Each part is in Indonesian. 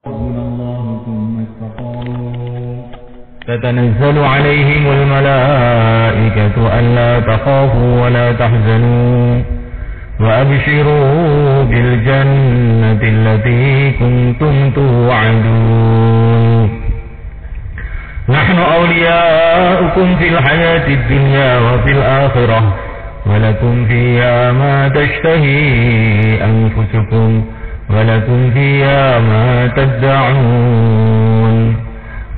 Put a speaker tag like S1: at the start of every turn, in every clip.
S1: ربنا الله ثم استقاموا تتنزل عليهم الملائكة ألا تخافوا ولا تحزنوا وأبشروا بالجنة التي كنتم توعدون نحن أولياؤكم في الحياة الدنيا وفي الآخرة ولكم فيها ما تشتهي أنفسكم ولكم فيها ما تدعون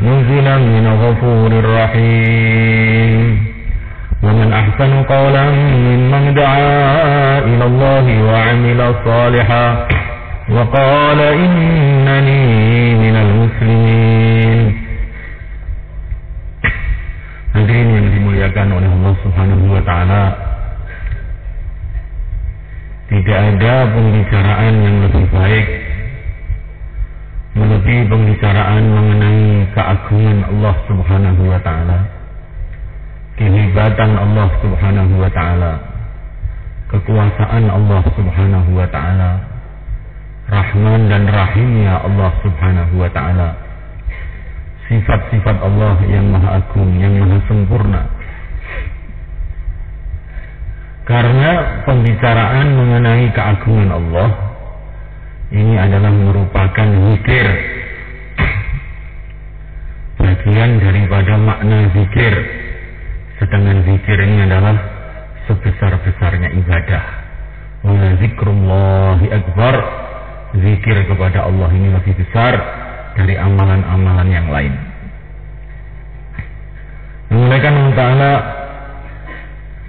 S1: نزلا من غفور رحيم ومن أحسن قولا ممن دعا إلى الله وعمل صالحا وقال إنني من المسلمين. Hadirin yang dimuliakan oleh Allah Subhanahu wa taala, tidak ada pembicaraan yang lebih baik melebihi pembicaraan mengenai keagungan Allah Subhanahu wa taala, kehebatan Allah Subhanahu wa taala, kekuasaan Allah Subhanahu wa taala, Rahman dan Rahimnya Allah Subhanahu wa taala, sifat-sifat Allah yang maha agung, yang maha sempurna. Karena pembicaraan mengenai keagungan Allah ini adalah merupakan zikir, bagian daripada makna zikir. Sedangkan zikir ini adalah sebesar-besarnya ibadah. Wa zikrullahi akbar, zikir kepada Allah ini lebih besar dari amalan-amalan yang lain. Memulaikan Allah Ta'ala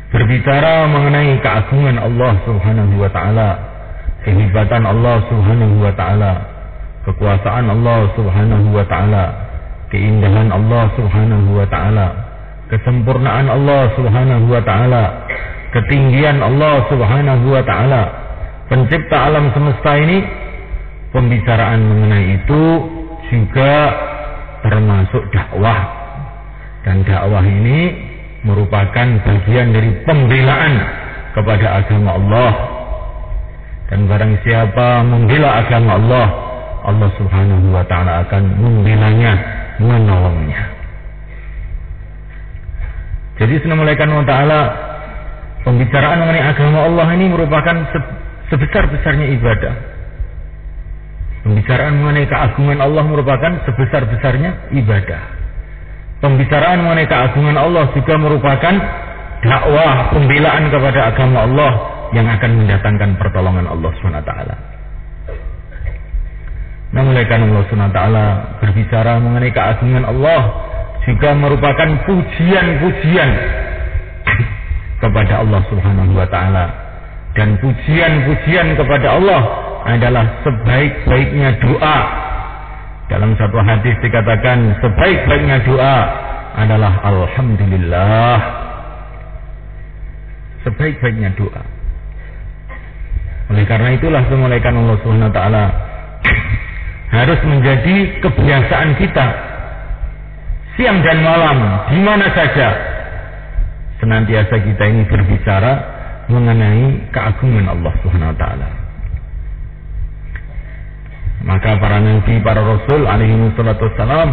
S1: berbicara mengenai keagungan Allah Subhanahu wa ta'ala, kehebatan Allah Subhanahu wa ta'ala, kekuasaan Allah Subhanahu wa ta'ala, keindahan Allah Subhanahu wa ta'ala, kesempurnaan Allah Subhanahu wa ta'ala, ketinggian Allah Subhanahu wa ta'ala, pencipta alam semesta ini. Pembicaraan mengenai itu juga termasuk dakwah, dan dakwah ini merupakan bagian dari pembelaan kepada agama Allah. Dan barang siapa membela agama Allah, Allah Subhanahu wa ta'ala akan membelanya, menolongnya. Jadi Bismillahirrahmanirrahim Allah Ta'ala, pembicaraan mengenai agama Allah ini merupakan sebesar-besarnya ibadah. Pembicaraan mengenai keagungan Allah merupakan sebesar-besarnya ibadah. Pembicaraan mengenai keagungan Allah juga merupakan dakwah, pembelaan kepada agama Allah yang akan mendatangkan pertolongan Allah SWT. Namun Allah SWT berbicara mengenai keagungan Allah juga merupakan pujian-pujian kepada Allah Subhanahu wa ta'ala. Dan pujian-pujian kepada Allah adalah sebaik-baiknya doa. Dalam satu hadis dikatakan sebaik-baiknya doa adalah Alhamdulillah. Sebaik-baiknya doa. Oleh karena itulah semulaikan Allah Subhanahu wa ta'ala harus menjadi kebiasaan kita, siang dan malam, di mana saja, senantiasa kita ini berbicara mengenai keagungan Allah Subhanahu wa ta'ala. Maka para nabi, para rasul alaihi wassalatu wassalam,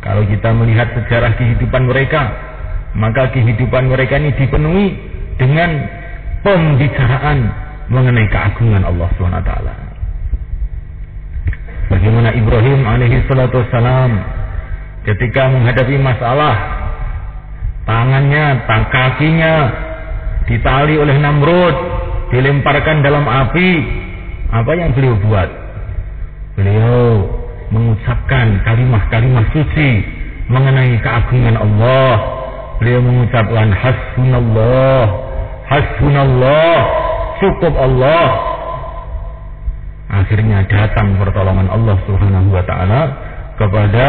S1: kalau kita melihat sejarah kehidupan mereka, maka kehidupan mereka ini dipenuhi dengan pembicaraan mengenai keagungan Allah Subhanahu wa ta'ala. Bagaimana Ibrahim alaihi salatu wassalam ketika menghadapi masalah, tangannya, kakinya ditali oleh Namrud, dilemparkan dalam api, apa yang beliau buat? Beliau mengucapkan kalimah-kalimah suci mengenai keagungan Allah. Beliau mengucapkan hasbunallah, hasbunallah, cukup Allah. Akhirnya datang pertolongan Allah Subhanahu wa ta'ala kepada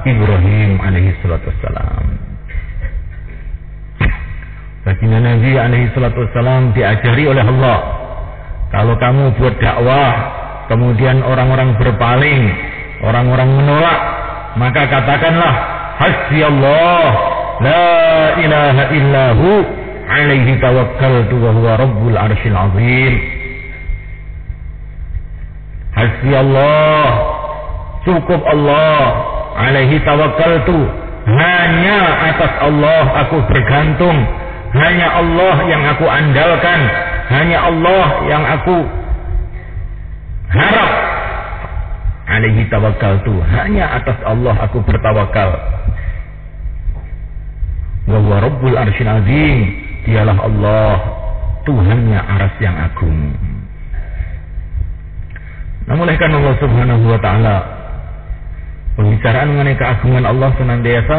S1: Ibrahim alaihi salatu wassalam. Baginda Nabi alaihi salatu wassalam diajari oleh Allah, kalau kamu buat dakwah, kemudian orang-orang berpaling, orang-orang menolak, maka katakanlah hasbiyallah la ilaha illahu alaihi tawakkaltu wa huwa rabbul arsyil azim. Hasbiyallah Cukup Allah, alaihi tawakkaltu, hanya atas Allah aku bergantung, hanya Allah yang aku andalkan, hanya Allah yang aku harap. Alaihi tawakkaltu, hanya atas Allah aku bertawakal. Wa huwa rabbul arsyil azim, dialah Allah, Tuhannya aras yang agung. Namun oleh karena Allah Subhanahu wa taala, pembicaraan mengenai keagungan Allah senantiasa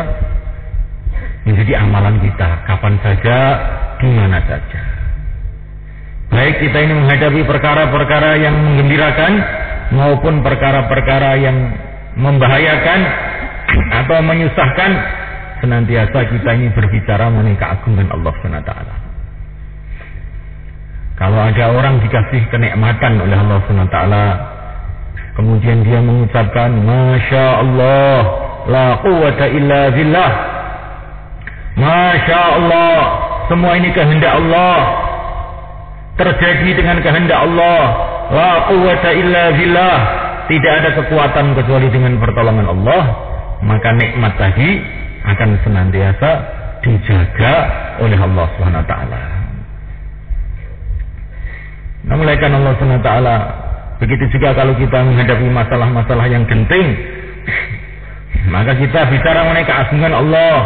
S1: menjadi amalan kita, kapan saja, di mana saja. Baik kita ini menghadapi perkara-perkara yang menggembirakan maupun perkara-perkara yang membahayakan atau menyusahkan, senantiasa kita ini berbicara mengenai keagungan Allah SWT. Kalau ada orang dikasih kenikmatan oleh Allah SWT, kemudian dia mengucapkan Masya Allah, la quwwata illa billah, Masya Allah, semua ini kehendak Allah, terjadi dengan kehendak Allah, la quwwata illa billah, tidak ada kekuatan kecuali dengan pertolongan Allah, maka nikmat tadi akan senantiasa dijaga oleh Allah SWT. Namun olehkan Allah SWT, begitu juga kalau kita menghadapi masalah-masalah yang genting, maka kita bicara mengenai keagungan Allah.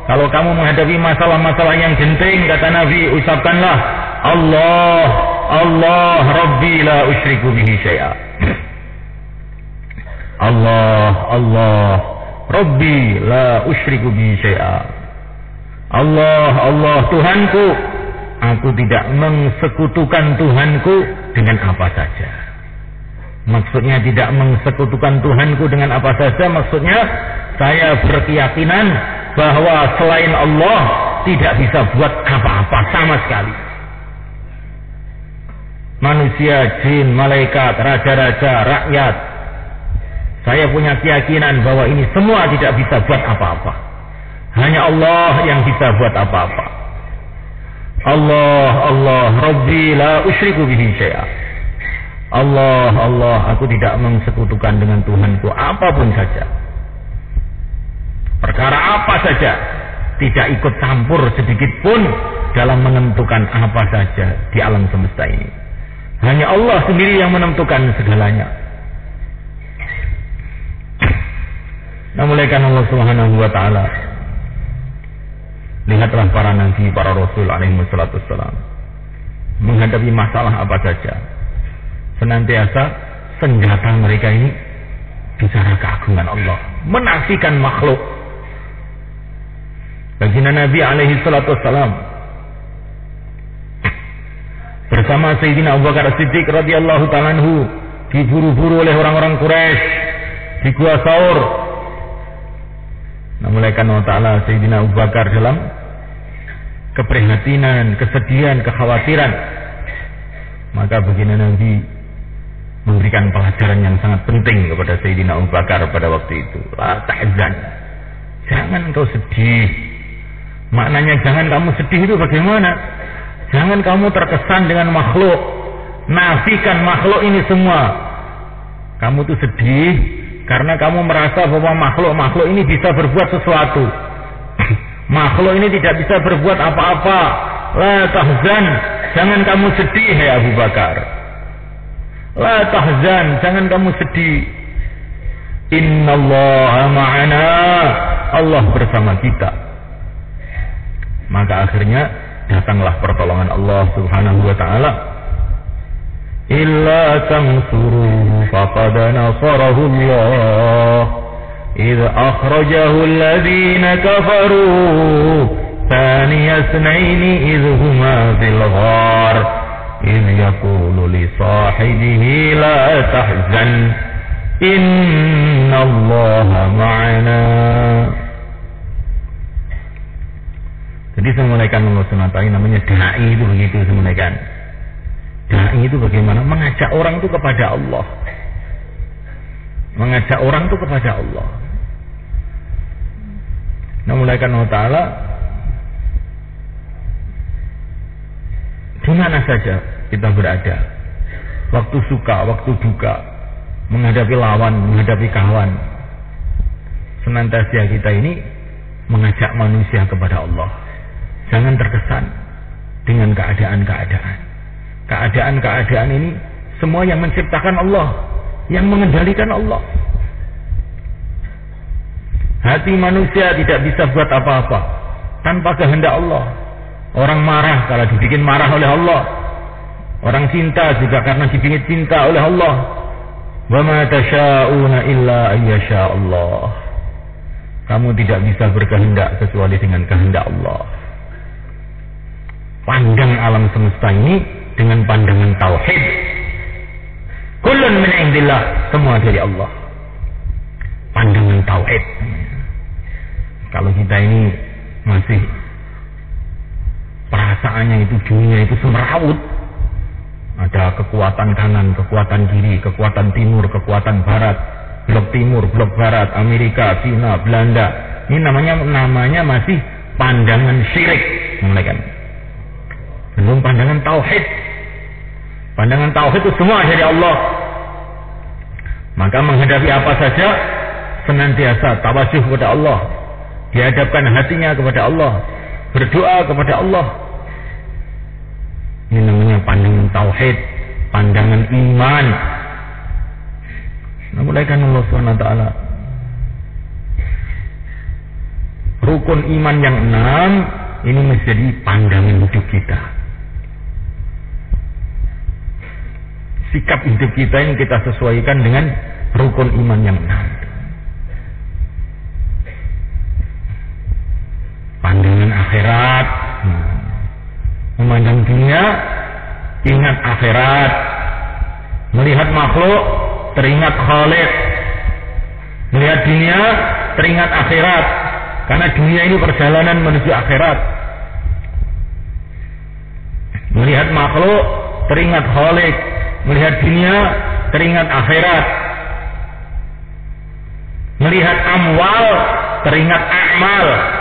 S1: Kalau kamu menghadapi masalah-masalah yang genting, kata Nabi, ucapkanlah Allah, Allah Rabbi la usyriku bihi syai'a. Allah, Allah Rabbi la usyriku bihi syai'a. Allah, Allah Tuhanku, aku tidak mengsekutukan Tuhanku dengan apa saja. Maksudnya tidak mengsekutukan Tuhanku dengan apa saja, maksudnya saya berkeyakinan bahwa selain Allah tidak bisa buat apa-apa sama sekali. Manusia, jin, malaikat, raja-raja, rakyat, saya punya keyakinan bahwa ini semua tidak bisa buat apa-apa. Hanya Allah yang bisa buat apa-apa. Allah, Allah Rabbi la usyriku bihi syai'a. Allah, Allah, aku tidak mengsekutukan dengan Tuhanku apapun saja. Perkara apa saja, tidak ikut campur sedikit pun dalam menentukan apa saja di alam semesta ini. Hanya Allah sendiri yang menentukan segalanya. Namun oleh karena Allah Subhanahu wa taala, lihatlah para nabi, para rasul alaihi wassalatu wassalam, menghadapi masalah apa saja, senantiasa senjata mereka ini bicara keagungan Allah, menafikan makhluk. Baginda Nabi alaihi salatu wassalam bersama Sayyidina Abu Bakar As-Siddiq radhiyallahu ta'ala anhu diburu-buru oleh orang-orang Quraisy di Gua Saur. Namun oleh karena Allah Ta'ala, Sayyidina Abu Bakar dalam keprihatinan, kesedihan, kekhawatiran, maka baginda Nabi memberikan pelajaran yang sangat penting kepada Sayyidina Abu Bakar pada waktu itu. La tahzan, jangan kau sedih. Maknanya jangan kamu sedih itu bagaimana? Jangan kamu terkesan dengan makhluk, nafikan makhluk ini semua. Kamu tuh sedih karena kamu merasa bahwa makhluk-makhluk ini bisa berbuat sesuatu. Makhluk ini tidak bisa berbuat apa-apa. La tahzan, jangan kamu sedih ya Abu Bakar. La tahzan, jangan kamu sedih. Innallaha ma'ana, Allah bersama kita. Maka akhirnya datanglah pertolongan Allah Subhanahu wa ta'ala. Illa tansuruhu faqad nasarahu Allah idh akhrajahu alladhina kafaru thaniya ithnaini idh huma fil ghar idh yaqulu li sahibihi la tahzan innallaha ma'ana. Jadi semenaikan Allah SWT namanya da'i itu begitu semenaikan. Da'i itu bagaimana? Mengajak orang itu kepada Allah. Mengajak orang itu kepada Allah. Namun mulaikan Allah Ta'ala di mana saja kita berada, waktu suka, waktu duka, menghadapi lawan, menghadapi kawan. Senantiasa kita ini mengajak manusia kepada Allah. Jangan terkesan dengan keadaan-keadaan. Keadaan-keadaan ini semua yang menciptakan Allah, yang mengendalikan Allah. Hati manusia tidak bisa buat apa-apa tanpa kehendak Allah. Orang marah kalau dibikin marah oleh Allah. Orang cinta juga karena dibikin cinta oleh Allah. Wa ma tasyauna illa ayyasha Allah. Kamu tidak bisa berkehendak kecuali dengan kehendak Allah. Pandang alam semesta ini dengan pandangan tauhid. Kullun min indillah, semua dari Allah. Pandangan tauhid. Kalau kita ini masih perasaannya itu dunia itu semrawut, ada kekuatan kanan, kekuatan kiri, kekuatan timur, kekuatan barat, blok timur, blok barat, Amerika, Cina, Belanda. Ini namanya masih pandangan syirik, kan? Belum pandangan tauhid. Pandangan tauhid itu semua dari Allah. Maka menghadapi apa saja senantiasa tawajuh kepada Allah. Dihadapkan hatinya kepada Allah, berdoa kepada Allah. Ini namanya pandangan tauhid, pandangan iman. Mulaikan Allah SWT. Rukun iman yang 6 ini menjadi pandangan hidup kita. Sikap hidup kita ini kita sesuaikan dengan rukun iman yang 6. Pandangan akhirat, memandang dunia, ingat akhirat. Melihat makhluk, teringat Khaliq. Melihat dunia, teringat akhirat. Karena dunia ini perjalanan menuju akhirat. Melihat makhluk, teringat Khaliq. Melihat dunia, teringat akhirat. Melihat amwal, teringat amal.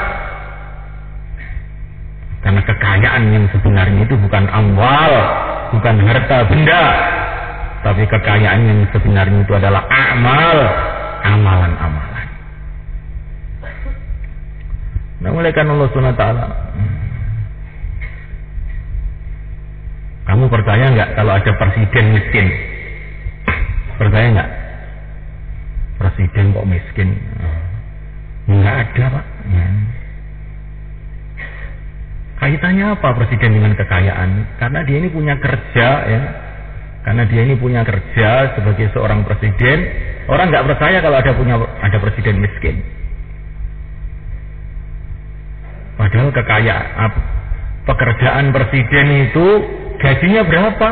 S1: Karena kekayaan yang sebenarnya itu bukan amwal, bukan harta benda, tapi kekayaan yang sebenarnya itu adalah amal, amalan-amalan. Nah, mulaikan Allah SWT. Kamu percaya nggak kalau ada presiden miskin? Percaya nggak? Presiden kok miskin? Nggak ada, Pak. Kaitannya apa presiden dengan kekayaan? Karena dia ini punya kerja, ya. Karena dia ini punya kerja sebagai seorang presiden. Orang nggak percaya kalau ada presiden miskin. Padahal kekayaan, pekerjaan presiden itu gajinya berapa?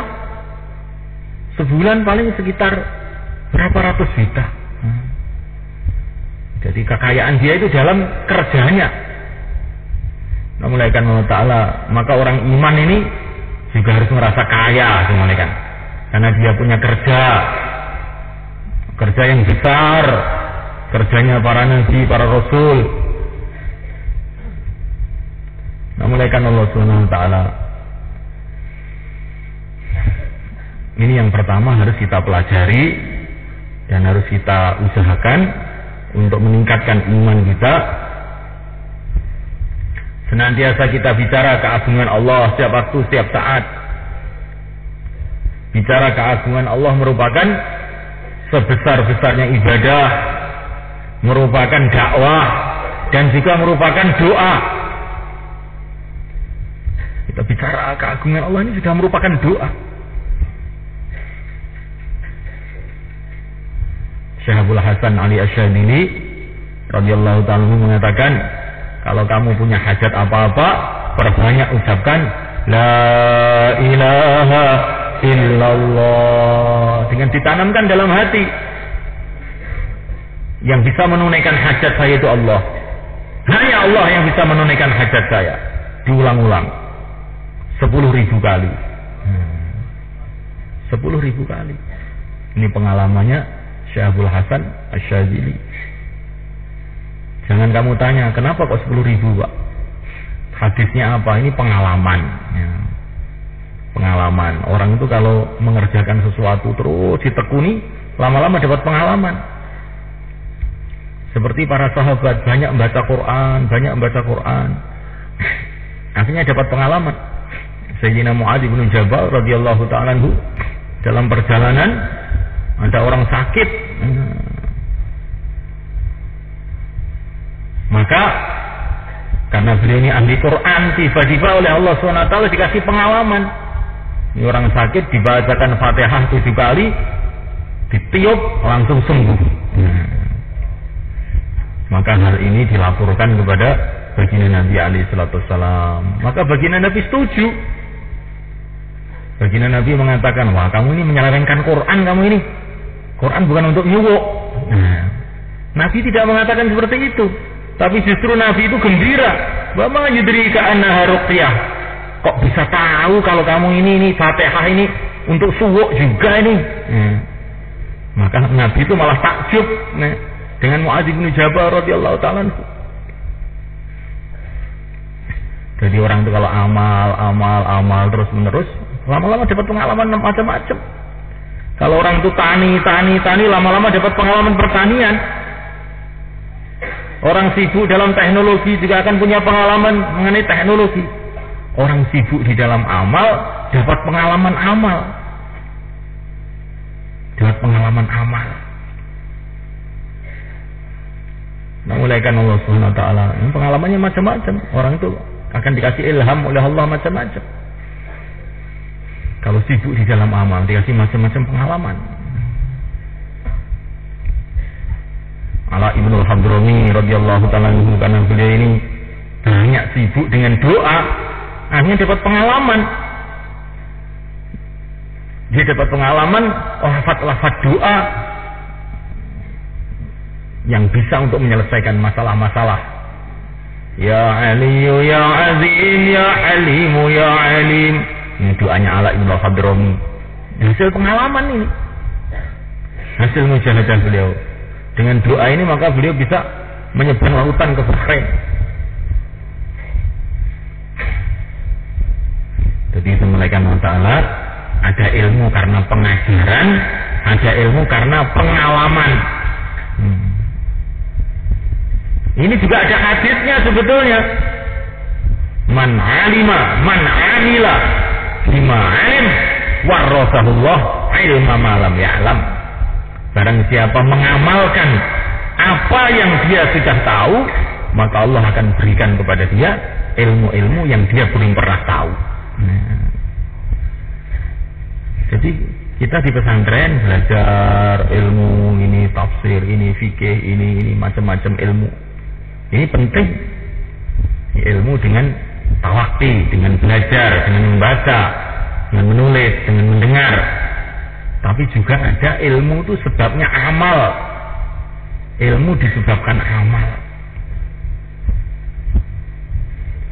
S1: Sebulan paling sekitar berapa ratus juta. Jadi kekayaan dia itu dalam kerjanya. Mulaikan Allah Ta'ala. Maka orang iman ini juga harus merasa kaya, mulaikan. Karena dia punya kerja yang besar, kerjanya para nabi, para rasul. Mulaikan Allah Subhanahu Wa Ta'ala. Ini yang pertama harus kita pelajari dan harus kita usahakan untuk meningkatkan iman kita. Senantiasa kita bicara keagungan Allah setiap waktu, setiap saat. Bicara keagungan Allah merupakan sebesar-besarnya ibadah, merupakan dakwah, dan juga merupakan doa. Kita bicara keagungan Allah ini sudah merupakan doa. Syekh Abdul Hasan Ali Asyadili radhiyallahu ta'ala mengatakan, kalau kamu punya hajat apa-apa, perbanyak ucapkan La ilaha illallah. Dengan ditanamkan dalam hati, yang bisa menunaikan hajat saya itu Allah. Hanya Allah yang bisa menunaikan hajat saya. Diulang-ulang 10.000 kali. 10.000 kali. Ini pengalamannya Syekh Abdul Hasan Asyadzili. Jangan kamu tanya, kenapa kok 10.000, Pak? Hadisnya apa? Ini pengalaman. Ya. Pengalaman. Orang itu kalau mengerjakan sesuatu terus ditekuni, lama-lama dapat pengalaman. Seperti para sahabat banyak membaca Quran, akhirnya dapat pengalaman. Sayyidina Mu'adz bin Jabal radhiyallahu ta'ala anhu, dalam perjalanan ada orang sakit, maka karena beliau ini ahli Quran, tiba-tiba oleh Allah SWT dikasih pengalaman. Ini orang sakit dibacakan Fatihah 7 kali, ditiup langsung sembuh. Maka hal ini dilaporkan kepada baginda Nabi alaihi salatu wassalam. Maka baginda Nabi setuju. Baginda Nabi mengatakan, wah kamu ini menyelewengkan Quran, kamu ini. Quran bukan untuk nyuwuk. Nabi tidak mengatakan seperti itu. Tapi justru Nabi itu gembira. Wa ma yudrika annaha ruqyah. Kok bisa tahu kalau kamu ini Fatihah ini untuk suwuk juga ini. Maka Nabi itu malah takjub dengan Mu'adz bin Jabal radhiyallahu ta'ala. Jadi orang itu kalau amal terus menerus, lama-lama dapat pengalaman macam-macam. Kalau orang itu tani, lama-lama dapat pengalaman pertanian. Orang sibuk dalam teknologi juga akan punya pengalaman mengenai teknologi. Orang sibuk di dalam amal dapat pengalaman amal. Nah, mulaikan Allah Subhanahu wa taala. Pengalamannya macam-macam. Orang itu akan dikasih ilham oleh Allah macam-macam. Kalau sibuk di dalam amal dikasih macam-macam pengalaman. Ala Ibnu Hadrami radhiyallahu ta'ala anhu, karena beliau ini banyak sibuk dengan doa, akhirnya dapat pengalaman. Dia dapat pengalaman lafaz-lafaz doa yang bisa untuk menyelesaikan masalah-masalah. Ya Aliyu ya Azim ya Alimu ya Alim. Ini doanya Ala Ibnu Hadrami. Hasil pengalaman ini. Hasil mujahadah beliau. Dengan doa ini maka beliau bisa menyeberang lautan ke Bahrain. Jadi itu malaikat Allah Ta'ala, ada ilmu karena pengajaran, ada ilmu karena pengalaman. Ini juga ada hadisnya sebetulnya. Man alima, man amila bima alim warasahullah ilma ma lam ya'lam. Barang siapa mengamalkan apa yang dia sudah tahu, maka Allah akan berikan kepada dia ilmu-ilmu yang dia belum pernah tahu. Jadi kita di pesantren belajar ilmu ini, tafsir ini, fikih ini macam-macam ilmu. Ini penting. Ilmu dengan tawakti, dengan belajar, dengan membaca, dengan menulis, dengan mendengar. Tapi juga ada ilmu itu sebabnya amal. Ilmu disebabkan amal.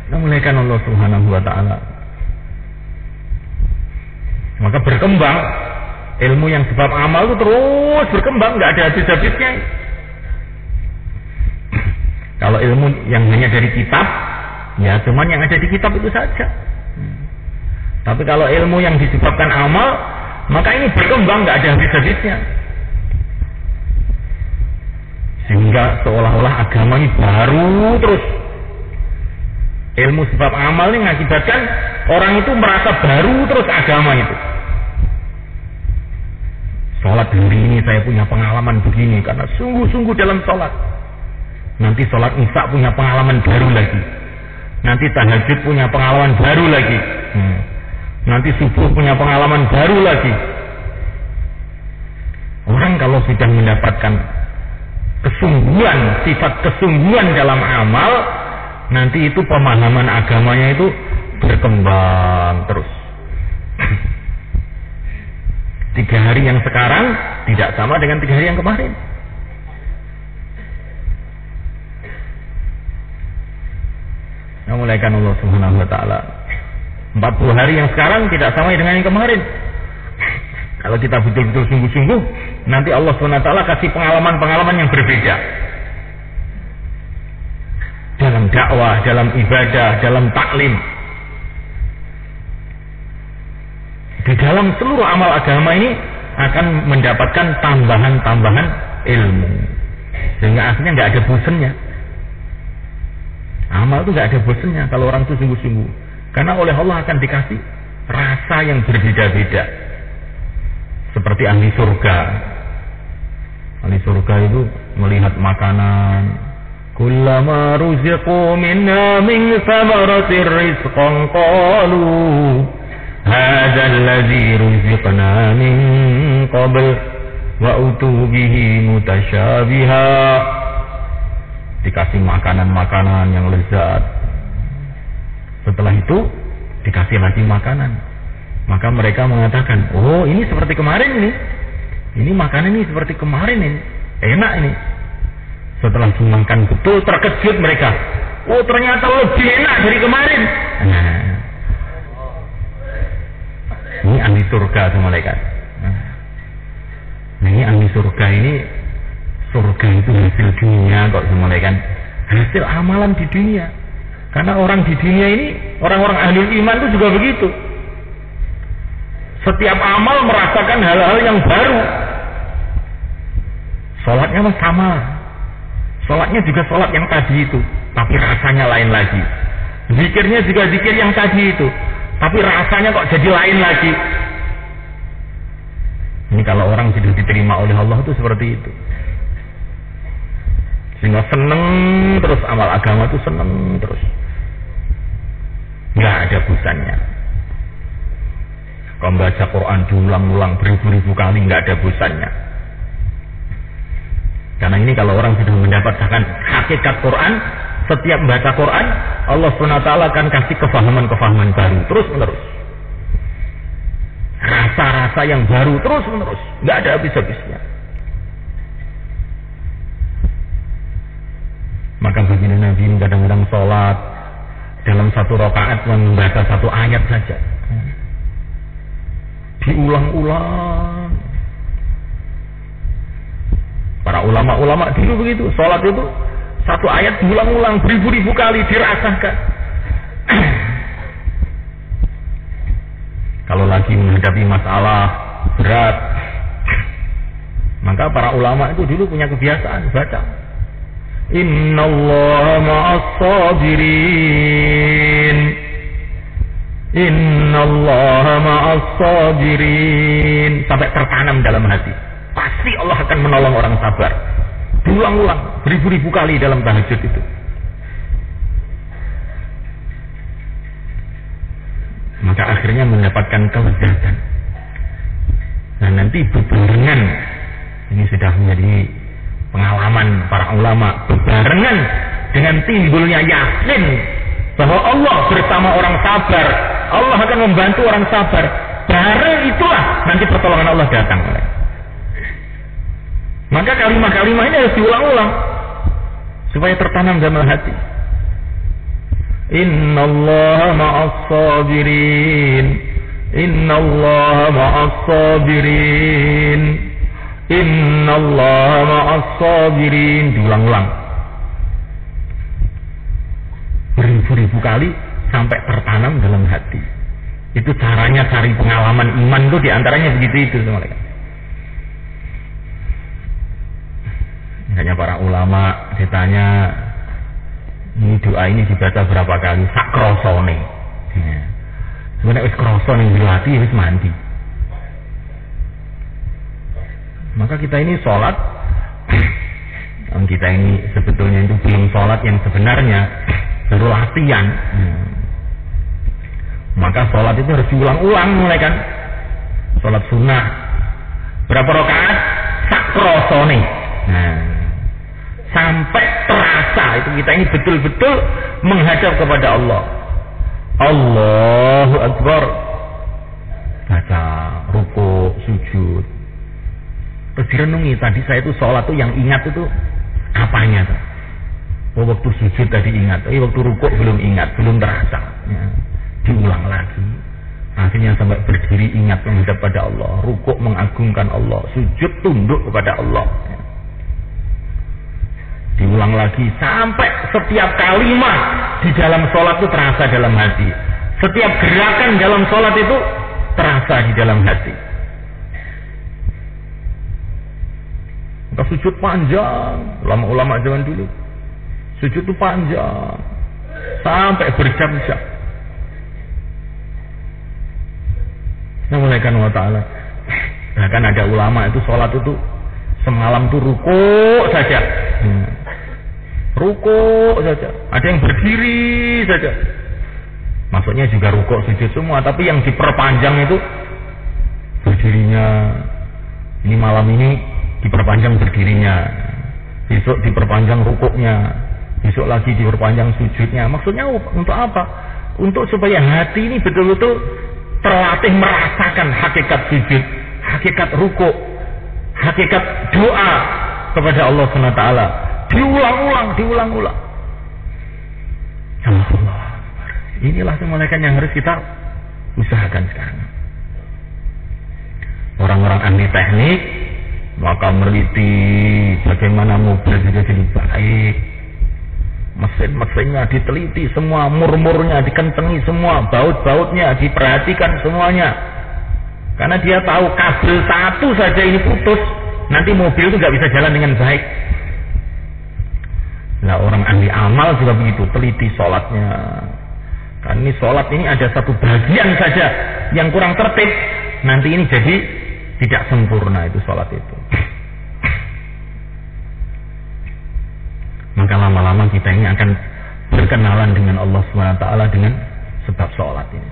S1: Mulaikan Allah Subhanahu wa ta'ala. Maka berkembang. Ilmu yang sebab amal itu terus berkembang, nggak ada habis-habisnya. Kalau ilmu yang hanya dari kitab, ya cuman yang ada di kitab itu saja. Tapi kalau ilmu yang disebabkan amal, maka ini berkembang, nggak ada habis-habisnya. Sehingga seolah-olah agama ini baru terus. Ilmu sebab amal ini mengakibatkan orang itu merasa baru terus agama itu. Sholat hari ini saya punya pengalaman begini karena sungguh-sungguh dalam sholat. Nanti sholat isya punya pengalaman baru lagi. Nanti tahajud punya pengalaman baru lagi. Nanti subuh punya pengalaman baru lagi. Orang kalau sudah mendapatkan kesungguhan, sifat kesungguhan dalam amal, nanti itu pemahaman agamanya itu berkembang terus. 3 hari yang sekarang tidak sama dengan 3 hari yang kemarin. Nah, mulaikan Allah Subhanahu wa ta'ala. 40 hari yang sekarang tidak sama dengan yang kemarin. Kalau kita betul-betul sungguh-sungguh, nanti Allah Subhanahu wa ta'ala kasih pengalaman-pengalaman yang berbeda. Dalam dakwah, dalam ibadah, dalam taklim. Di dalam seluruh amal agama ini, akan mendapatkan tambahan-tambahan ilmu, sehingga akhirnya nggak ada bosannya. Amal itu nggak ada bosannya kalau orang itu sungguh-sungguh, karena oleh Allah akan dikasih rasa yang berbeda-beda. Seperti ahli surga. Ahli surga itu melihat makanan, kullama ruziqu minna min thamaratir rizqan qalu hadza alladzi ruziqna min qabl wa utu bihi mutasyabiha. Dikasih makanan-makanan yang lezat. Setelah itu dikasih lagi makanan. Maka mereka mengatakan, oh ini seperti kemarin ini. Ini makanan ini seperti kemarin ini. Enak ini. Setelah dimakan betul, terkejut mereka. Oh ternyata lebih enak dari kemarin. Nah, ini ahli surga itu malaikat. Nah, ini ahli surga ini, surga itu hasil dunia kok malaikat. Hasil amalan di dunia. Karena orang di dunia ini, orang-orang ahli iman itu juga begitu. Setiap amal merasakan hal-hal yang baru. Sholatnya mah sama. Sholatnya juga sholat yang tadi itu, tapi rasanya lain lagi. Zikirnya juga zikir yang tadi itu, tapi rasanya kok jadi lain lagi. Ini kalau orang sudah diterima oleh Allah itu seperti itu. Sehingga seneng terus, amal agama itu seneng terus. Nggak ada bosannya. Kalau baca Quran diulang-ulang beribu-ribu kali nggak ada bosannya. Karena ini kalau orang sudah mendapatkan hakikat Quran, setiap membaca Quran, Allah SWT akan kasih kefahaman-kefahaman baru terus-menerus. Rasa-rasa yang baru terus-menerus, nggak ada habis-habisnya. Maka baginda Nabi kadang-kadang sholat dalam satu rakaat membaca satu ayat saja, diulang-ulang. Para ulama-ulama dulu begitu, sholat itu satu ayat diulang-ulang beribu-ribu kali dirasakan. Kalau lagi menghadapi masalah berat, maka para ulama itu dulu punya kebiasaan baca Innallaha ma'as sabirin, Innallaha ma'as sabirin, sampai tertanam dalam hati. Pasti Allah akan menolong orang sabar. Diulang-ulang beribu-ribu kali dalam tahajud itu. Maka akhirnya mendapatkan kelezatan. Nah nanti berbarengan, ini sudah menjadi pengalaman para ulama, berbarengan dengan timbulnya yakin bahwa Allah bersama orang sabar, Allah akan membantu orang sabar. Bareng itulah nanti pertolongan Allah datang. Maka kalimat-kalimat ini harus diulang-ulang supaya tertanam dalam hati. Innallaha ma'as sabirin, Innallaha ma'as sabirin, Innallaha ma'as sabirin. Diulang-ulang beribu-ribu kali sampai tertanam dalam hati. Itu caranya cari pengalaman iman itu, diantaranya begitu itu semuanya. Hanya para ulama ditanya, ini doa ini dibaca berapa kali? Sak krosone. Ya. Sebenarnya wis kroso ning dilati wis mandi. Maka kita ini sholat, kita ini sebetulnya itu belum sholat yang sebenarnya, baru latihan. Maka sholat itu harus diulang-ulang mulai kan. Sholat sunnah berapa rakaat? Sak krosone. Nah, sampai terasa itu kita ini betul-betul menghadap kepada Allah. Allahu Akbar. Baca, ruku, sujud. Terus direnungi, tadi saya itu sholat tuh yang ingat itu apanya tuh? Oh, waktu sujud tadi ingat, waktu ruku belum ingat, belum terasa. Ya. Diulang lagi. Akhirnya sampai berdiri ingat menghadap pada Allah, ruku mengagungkan Allah, sujud tunduk kepada Allah. Ya. Diulang lagi sampai setiap kalimat di dalam sholat itu terasa dalam hati. Setiap gerakan dalam sholat itu terasa di dalam hati. sujud panjang. Ulama-ulama zaman dulu sujud itu panjang sampai berjam-jam. Namanya wa ta'ala. Bahkan ada ulama itu sholat itu semalam tuh rukuk saja. Rukuk saja. Ada yang berdiri saja. Maksudnya juga rukuk sujud semua, tapi yang diperpanjang itu berdirinya. Ini malam ini diperpanjang berdirinya, besok diperpanjang rukuknya, besok lagi diperpanjang sujudnya. Maksudnya untuk apa? Untuk supaya hati ini betul-betul terlatih merasakan hakikat sujud, hakikat rukuk, hakikat doa kepada Allah SWT. Diulang-ulang. Allah. Inilah semalakan yang harus kita usahakan sekarang. Orang-orang ahli teknik maka meneliti bagaimana mobil bisa jadi baik, mesin-mesinnya diteliti semua, murmurnya dikencengi semua, baut-bautnya diperhatikan semuanya, karena dia tahu kabel satu saja ini putus, nanti mobil itu nggak bisa jalan dengan baik. Nah, orang ahli amal juga begitu, teliti sholatnya. Karena ini sholat ini ada satu bagian saja yang kurang tertib, nanti ini jadi tidak sempurna itu sholat itu. Maka lama-lama kita ini akan berkenalan dengan Allah SWT dengan sebab sholat ini.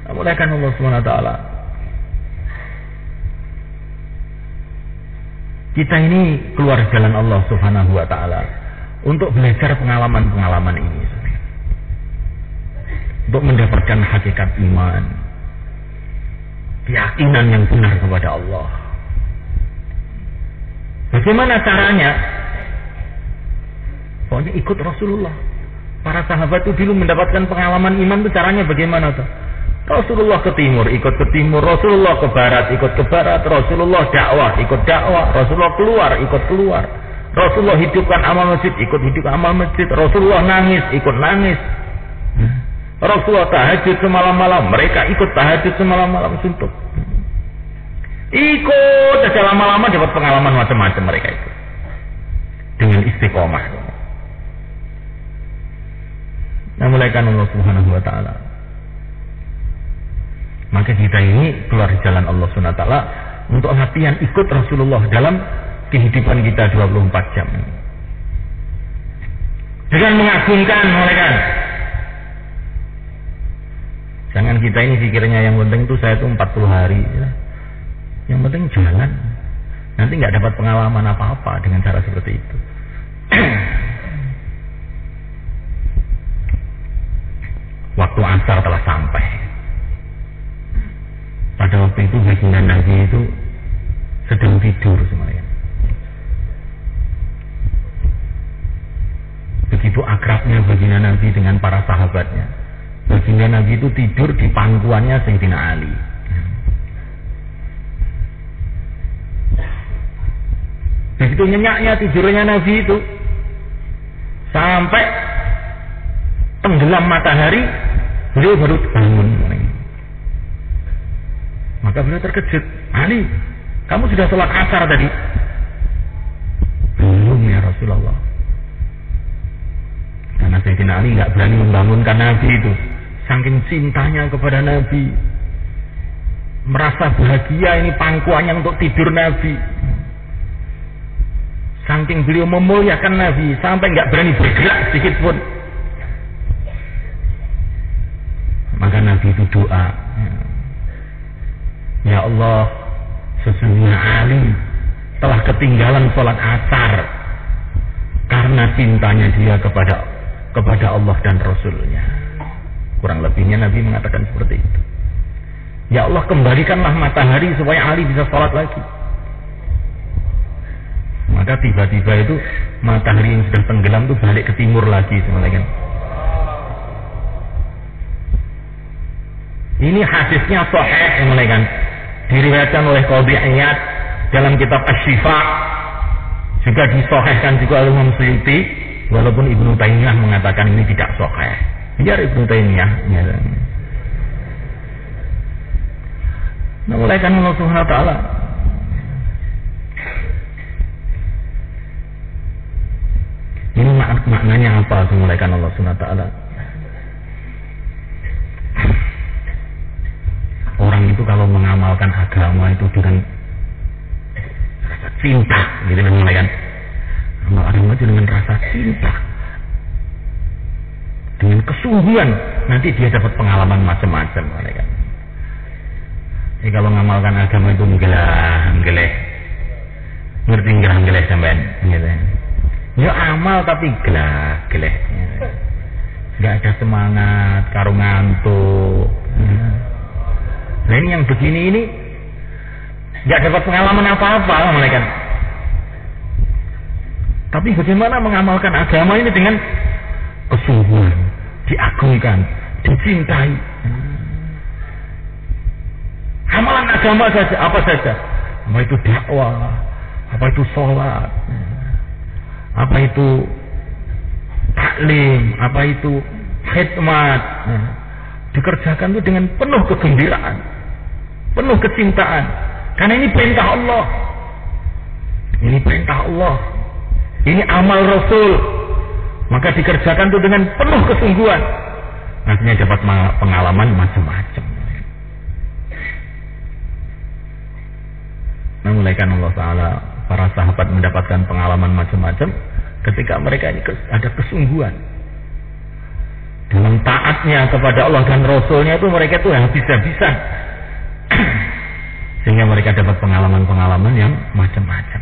S1: Muliakan Allah SWT. Kita ini keluar jalan Allah Subhanahu wa ta'ala untuk belajar pengalaman-pengalaman ini, untuk mendapatkan hakikat iman, keyakinan yang benar kepada Allah. Bagaimana caranya? Pokoknya ikut Rasulullah. Para sahabat itu dulu mendapatkan pengalaman iman itu caranya bagaimana tuh? Rasulullah ke timur, ikut ke timur. Rasulullah ke barat, ikut ke barat. Rasulullah dakwah, ikut dakwah. Rasulullah keluar, ikut keluar. Rasulullah hidupkan amal masjid, ikut hidup amal masjid. Rasulullah nangis, ikut nangis. Rasulullah tahajud semalam-malam, mereka ikut tahajud semalam-malam suntuk. Ikut saja lama-lama dapat pengalaman macam-macam mereka itu. Dengan istiqomah. Nah, mulaikan Allah Subhanahu wa ta'ala. Maka kita ini keluar jalan Allah Subhanahu wa ta'ala untuk latihan ikut Rasulullah dalam kehidupan kita 24 jam. Dengan mengagungkan malaikat. Jangan kita ini pikirnya yang penting itu saya itu 40 hari. Ya. Yang penting jalan. Nanti nggak dapat pengalaman apa-apa dengan cara seperti itu. Waktu asar telah sampai. Pada waktu itu baginda Nabi itu sedang tidur semuanya. Begitu akrabnya baginda Nabi dengan para sahabatnya. Baginda Nabi itu tidur di pangkuannya Sayyidina Ali. Begitu nyenyaknya tidurnya Nabi itu sampai tenggelam matahari, beliau baru bangun. Maka beliau terkejut. Ali, kamu sudah sholat asar tadi? Belum ya Rasulullah. Karena Sayyidina Ali nggak berani membangunkan Nabi itu. Saking cintanya kepada Nabi, merasa bahagia ini pangkuannya untuk tidur Nabi. Saking beliau memuliakan Nabi sampai nggak berani bergerak sedikit pun. Maka Nabi itu doa, ya Allah, sesungguhnya Ali telah ketinggalan sholat asar karena cintanya dia kepada Allah dan Rasulnya. Kurang lebihnya Nabi mengatakan seperti itu. Ya Allah, kembalikanlah matahari supaya Ali bisa sholat lagi. Maka tiba-tiba itu matahari yang sudah tenggelam itu balik ke timur lagi semuanya. Ini hadisnya sahih semuanya, diriwayatkan oleh Qadhi Iyad dalam kitab Asy-Syifa, juga disahihkan juga oleh Imam Suyuti, walaupun Ibnu Taimiyah mengatakan ini tidak sahih. Biar Ibnu Taimiyah. Memuliakan Allah Subhanahu wa taala. Ini maknanya apa memuliakan Allah Subhanahu wa taala? Orang itu kalau mengamalkan agama itu dengan rasa cinta, gitu memuliakan. Amal agama itu dengan rasa cinta, dengan kesungguhan, nanti dia dapat pengalaman macam-macam, memuliakan. Jadi kalau mengamalkan agama itu geleh, ngerti geleh sampean, gitu. Ya amal tapi geleh, nggak ada semangat, karo ngantuk. Nah ini yang begini ini nggak dapat pengalaman apa-apa, malaikat. Tapi bagaimana mengamalkan agama ini dengan kesungguhan, diagungkan, dicintai. Amalan agama saja, apa saja, apa itu dakwah, apa itu sholat, apa itu taklim, apa itu khidmat, dikerjakan itu dengan penuh kegembiraan, penuh kecintaan, karena ini perintah Allah, ini perintah Allah, ini amal Rasul, maka dikerjakan itu dengan penuh kesungguhan, nantinya dapat pengalaman macam-macam. Memuliakan Allah Ta'ala, para sahabat mendapatkan pengalaman macam-macam ketika mereka ini ada kesungguhan dalam taatnya kepada Allah dan Rasulnya, itu mereka itu habis-habisan sehingga mereka dapat pengalaman-pengalaman yang macam-macam.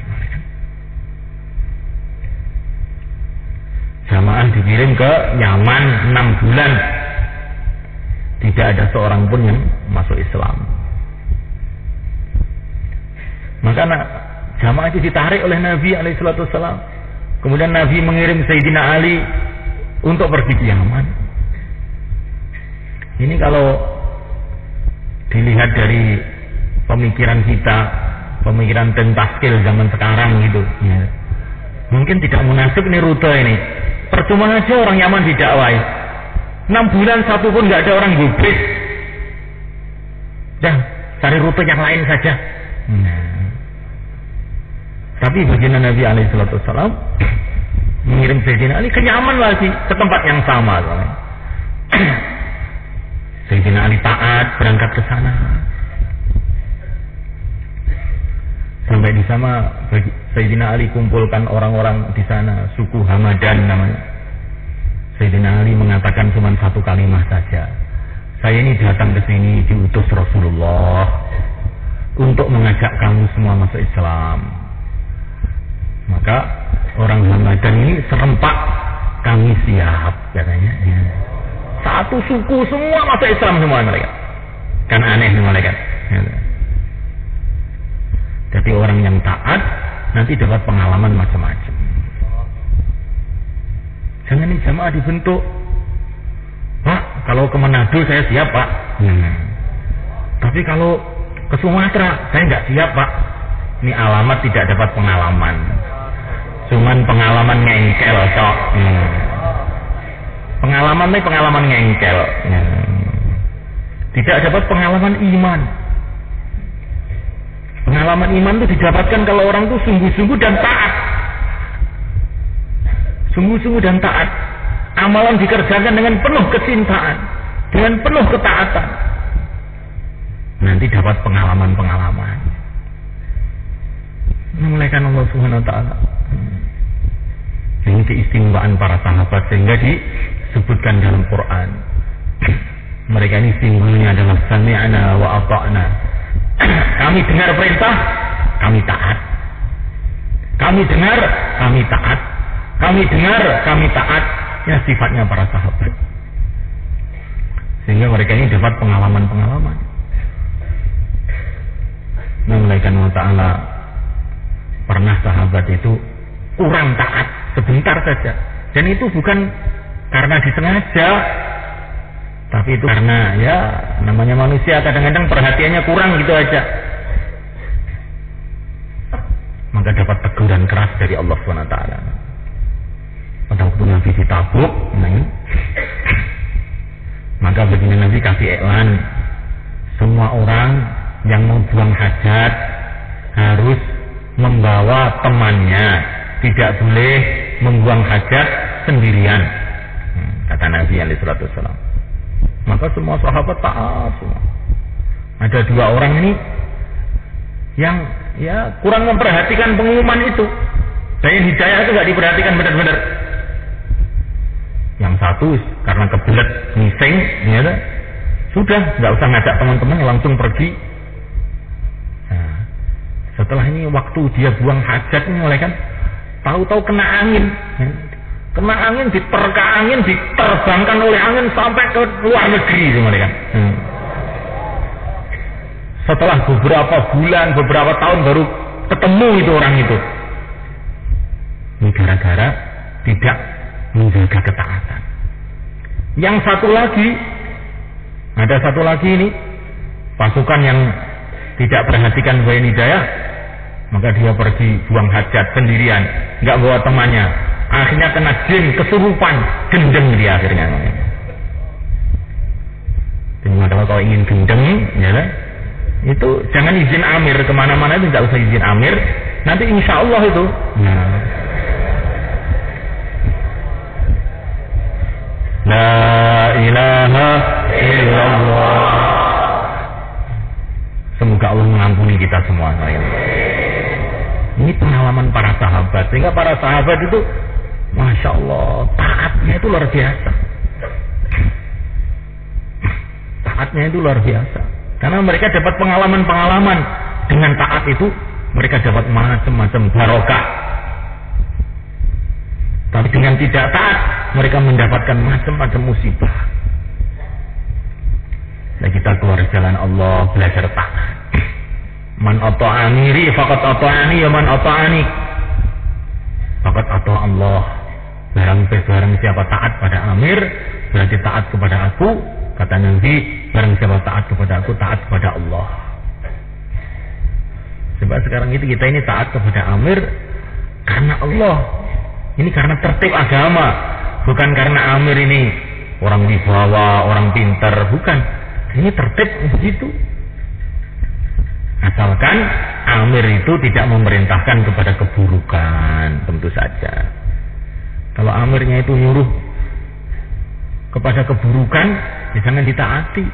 S1: Jamaah dikirim ke Yaman 6 bulan, tidak ada seorang pun yang masuk Islam. Maka jamaah itu ditarik oleh Nabi alaihissalam. Kemudian Nabi mengirim Sayyidina Ali untuk pergi ke Yaman. Ini kalau dilihat dari pemikiran kita, pemikiran tentaskil zaman sekarang gitu, ya, mungkin tidak munasib nih rute ini. Percuma aja orang Yaman didakwai. 6 bulan satu pun nggak ada orang gubris. Dah cari rute yang lain saja. Tapi baginda Nabi alaihissalam mengirim Sayyidina Ali ke Yaman lagi, ke tempat yang sama. Sayyidina Ali taat berangkat ke sana. Sampai di sana Sayyidina Ali kumpulkan orang-orang di sana, suku Hamadan namanya. Sayyidina Ali mengatakan cuma satu kalimat saja. Saya ini datang ke sini diutus Rasulullah untuk mengajak kamu semua masuk Islam. Maka orang Hamadan ini serempak, kami siap katanya. Satu suku semua masuk Islam semua mereka. Kan aneh nih mereka. Jadi orang yang taat nanti dapat pengalaman macam-macam. Jangan nih jamaah dibentuk. Pak, kalau ke Manado saya siap Pak. Tapi kalau ke Sumatera saya nggak siap Pak. Ini alamat tidak dapat pengalaman. Cuman pengalaman ngengkel cok. Pengalaman ini pengalaman ngengkel. Tidak dapat pengalaman iman. Pengalaman iman itu didapatkan kalau orang itu sungguh-sungguh dan taat. Sungguh-sungguh dan taat. Amalan dikerjakan dengan penuh kecintaan, dengan penuh ketaatan. Nanti dapat pengalaman-pengalaman. Memuliakan Allah Subhanahu wa taala. Ini keistimewaan para sahabat sehingga disebutkan dalam Quran. Mereka ini simbolnya adalah sami'na wa ata'na. Kami dengar perintah, kami taat. Kami dengar, kami taat. Kami dengar, kami taat. Ya sifatnya para sahabat. Sehingga mereka ini dapat pengalaman-pengalaman. Memuliakan Allah Ta'ala. Pernah sahabat itu kurang taat sebentar saja, dan itu bukan karena disengaja, tapi itu karena ya namanya manusia kadang-kadang perhatiannya kurang gitu aja. Maka dapat teguran keras dari Allah SWT. Pada waktu Nabi di Tabuk, maka begini Nabi kasih iklan, semua orang yang mau buang hajat harus membawa temannya, tidak boleh membuang hajat sendirian, kata Nabi SAW. Maka semua sahabat taat semua. Ada 2 orang ini yang kurang memperhatikan pengumuman itu. Daya hidayah itu nggak diperhatikan benar-benar. Yang satu karena kebelet ngising, sudah nggak usah ngajak teman-teman, langsung pergi. Nah, setelah ini waktu dia buang hajat mulai kan, tahu-tahu kena angin. Kena angin, diterka angin, diterbangkan oleh angin sampai ke luar negeri itu mulai kan. Setelah beberapa bulan, beberapa tahun baru ketemu itu orang itu. Ini gara-gara tidak menjaga ketaatan. Yang satu lagi, ada satu lagi ini pasukan yang tidak perhatikan Bayan Hidayah, maka dia pergi buang hajat sendirian, nggak bawa temannya. Akhirnya kena jin, kesurupan, gendeng dia akhirnya. Jadi kalau ingin gendeng, itu jangan izin amir kemana-mana, itu nggak usah izin amir. Nanti insya Allah itu. La ilaha illallah. Semoga Allah mengampuni kita semua. Ini pengalaman para sahabat. Sehingga para sahabat itu, Masya Allah, taatnya itu luar biasa. Taatnya itu luar biasa. Karena mereka dapat pengalaman-pengalaman. Dengan taat itu, mereka dapat macam-macam barokah. Tapi dengan tidak taat, mereka mendapatkan macam-macam musibah. Dan kita keluar jalan Allah, belajar taat. Man ata'ani faqad ata'ani, ya man ata'ani faqad ata' Allah. Barang siapa taat pada amir, berarti taat kepada aku. Kata Nabi, barang siapa taat kepada aku, taat kepada Allah. Sebab sekarang itu kita ini taat kepada amir karena Allah. Ini karena tertib agama, bukan karena amir ini orang wibawa, orang pintar, bukan. Ini tertib begitu. Asalkan amir itu tidak memerintahkan kepada keburukan, tentu saja. Kalau amirnya itu nyuruh kepada keburukan, ya jangan ditaati.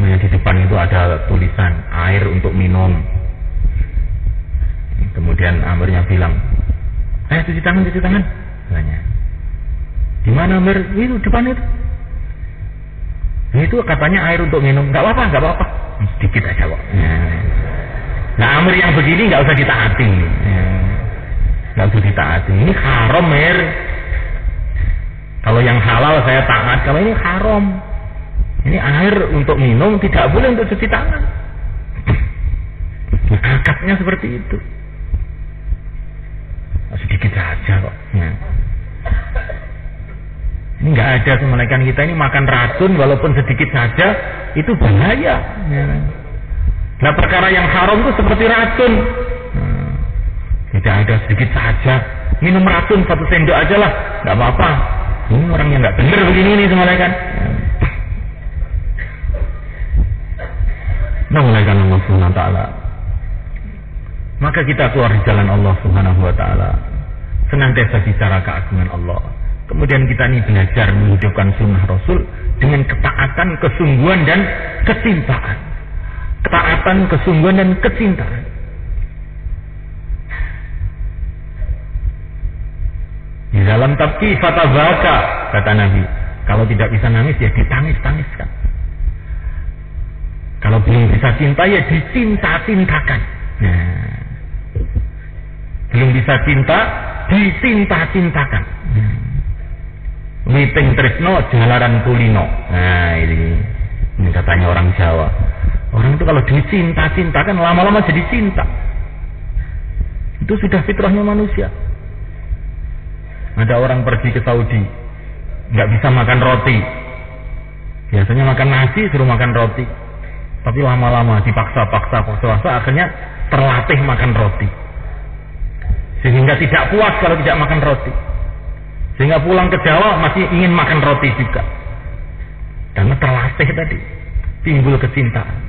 S1: Nah, di depan itu ada tulisan air untuk minum. Kemudian amirnya bilang, cuci tangan. Tanya, di mana amir? Itu depan itu. Itu katanya air untuk minum. Nggak apa-apa. Sedikit aja kok. Nah, amir yang begini nggak usah ditaati. Nggak usah ditaati. Ini haram, Mir. Kalau yang halal saya taat. Kalau ini haram. Ini air untuk minum, tidak boleh untuk cuci tangan. Akadnya seperti itu. Sedikit saja kok. Ini nggak ada kemalakan kita ini makan racun walaupun sedikit saja itu bahaya. Nah, perkara yang haram itu seperti racun. Tidak ada sedikit saja minum racun 1 sendok aja lah, nggak apa-apa. Ini orang yang nggak benar begini nih kemalakan. Mengulaikan Allah Subhanahu Wa Taala. Maka kita keluar di jalan Allah Subhanahu Wa Taala, senantiasa bicara keagungan Allah. Kemudian kita ini belajar menghidupkan sunnah Rasul dengan ketaatan, kesungguhan dan kecintaan. Ketaatan, kesungguhan dan kecintaan. Di dalam tabki fatabaka, kata Nabi, kalau tidak bisa nangis ya ditangis-tangiskan. Kalau belum bisa cinta ya dicinta-cintakan. Belum bisa cinta, dicinta-cintakan. Witing tresno jalaran kulino. Nah, ini katanya orang Jawa. Orang itu kalau dicinta-cintakan lama-lama jadi cinta. Itu sudah fitrahnya manusia. Ada orang pergi ke Saudi, nggak bisa makan roti. Biasanya makan nasi, suruh makan roti. Tapi lama-lama dipaksa, akhirnya terlatih makan roti. Sehingga tidak puas kalau tidak makan roti. Sehingga pulang ke Jawa masih ingin makan roti juga. Karena terlatih tadi. timbul kecintaan.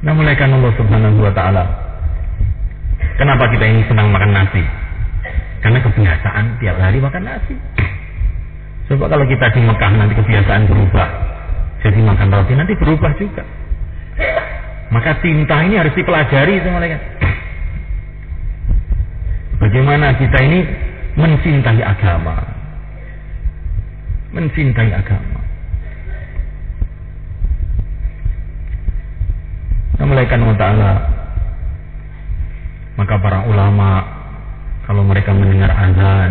S1: Nah, mulai kan Allah Subhanahu wa ta'ala, kenapa kita ini senang makan nasi? Karena kebiasaan tiap hari makan nasi. Coba kalau kita di Mekah nanti kebiasaan berubah, jadi makan roti nanti berubah juga. Maka cinta ini harus dipelajari itu mereka. Bagaimana kita ini mencintai agama. Mencintai agama. Namaikan Allah Ta'ala. Maka para ulama kalau mereka mendengar azan,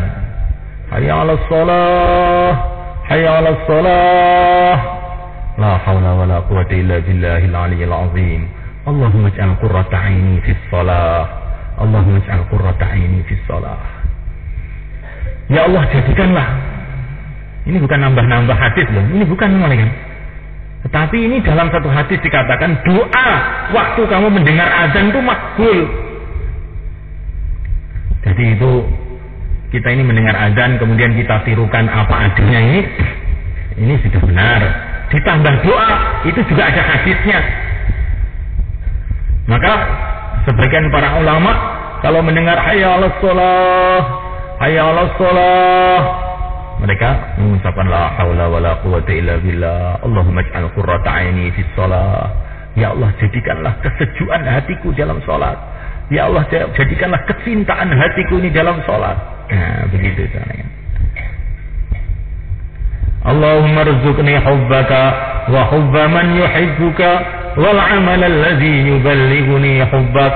S1: hayya 'alas shalah, hayya 'alas shalah, la haula wala quwwata illa billahil aliyyil azim. Allahumma ij'al qurrata 'aini fis shalah. Allahumma ij'al qurrata 'aini fis shalah. Ya Allah, jadikanlah. Ini bukan nambah-nambah hadis loh. Ini bukan malaikat. Tetapi ini dalam satu hadis dikatakan doa waktu kamu mendengar azan itu makbul. Jadi itu kita ini mendengar azan kemudian kita tirukan apa adanya ini sudah benar. Ditambah doa itu juga ada hadisnya. Maka sebagian para ulama kalau mendengar hayya 'alas shalah, hayya 'alas shalah, mereka mengucapkan la haula wala quwwata illa billah. Allahumma ij'al qurrata 'aini fis shalah. Ya Allah, jadikanlah kesejukan hatiku dalam salat. Ya Allah, jadikanlah kecintaan hatiku ini dalam salat. Nah, begitu caranya. Allahumma rzuqni hubbaka wa hubba man yuhibbuka wal 'amal alladhi yuballighuni hubbak.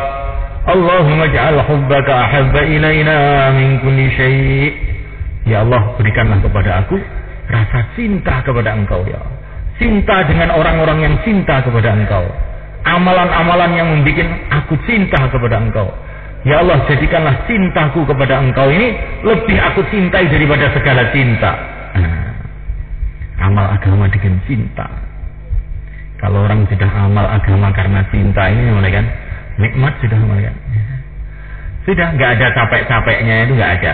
S1: Allahumma ij'al hubbaka ahabba ilaina min kulli syai'. Ya Allah, berikanlah kepada aku rasa cinta kepada Engkau, ya. Cinta dengan orang-orang yang cinta kepada Engkau. Amalan-amalan yang membuat aku cinta kepada Engkau. Ya Allah, jadikanlah cintaku kepada Engkau ini lebih aku cintai daripada segala cinta. Amal agama dengan cinta. Kalau orang sudah amal agama karena cinta ini mulai kan nikmat sudah mulai kan. Sudah nggak ada capek-capeknya, itu nggak ada.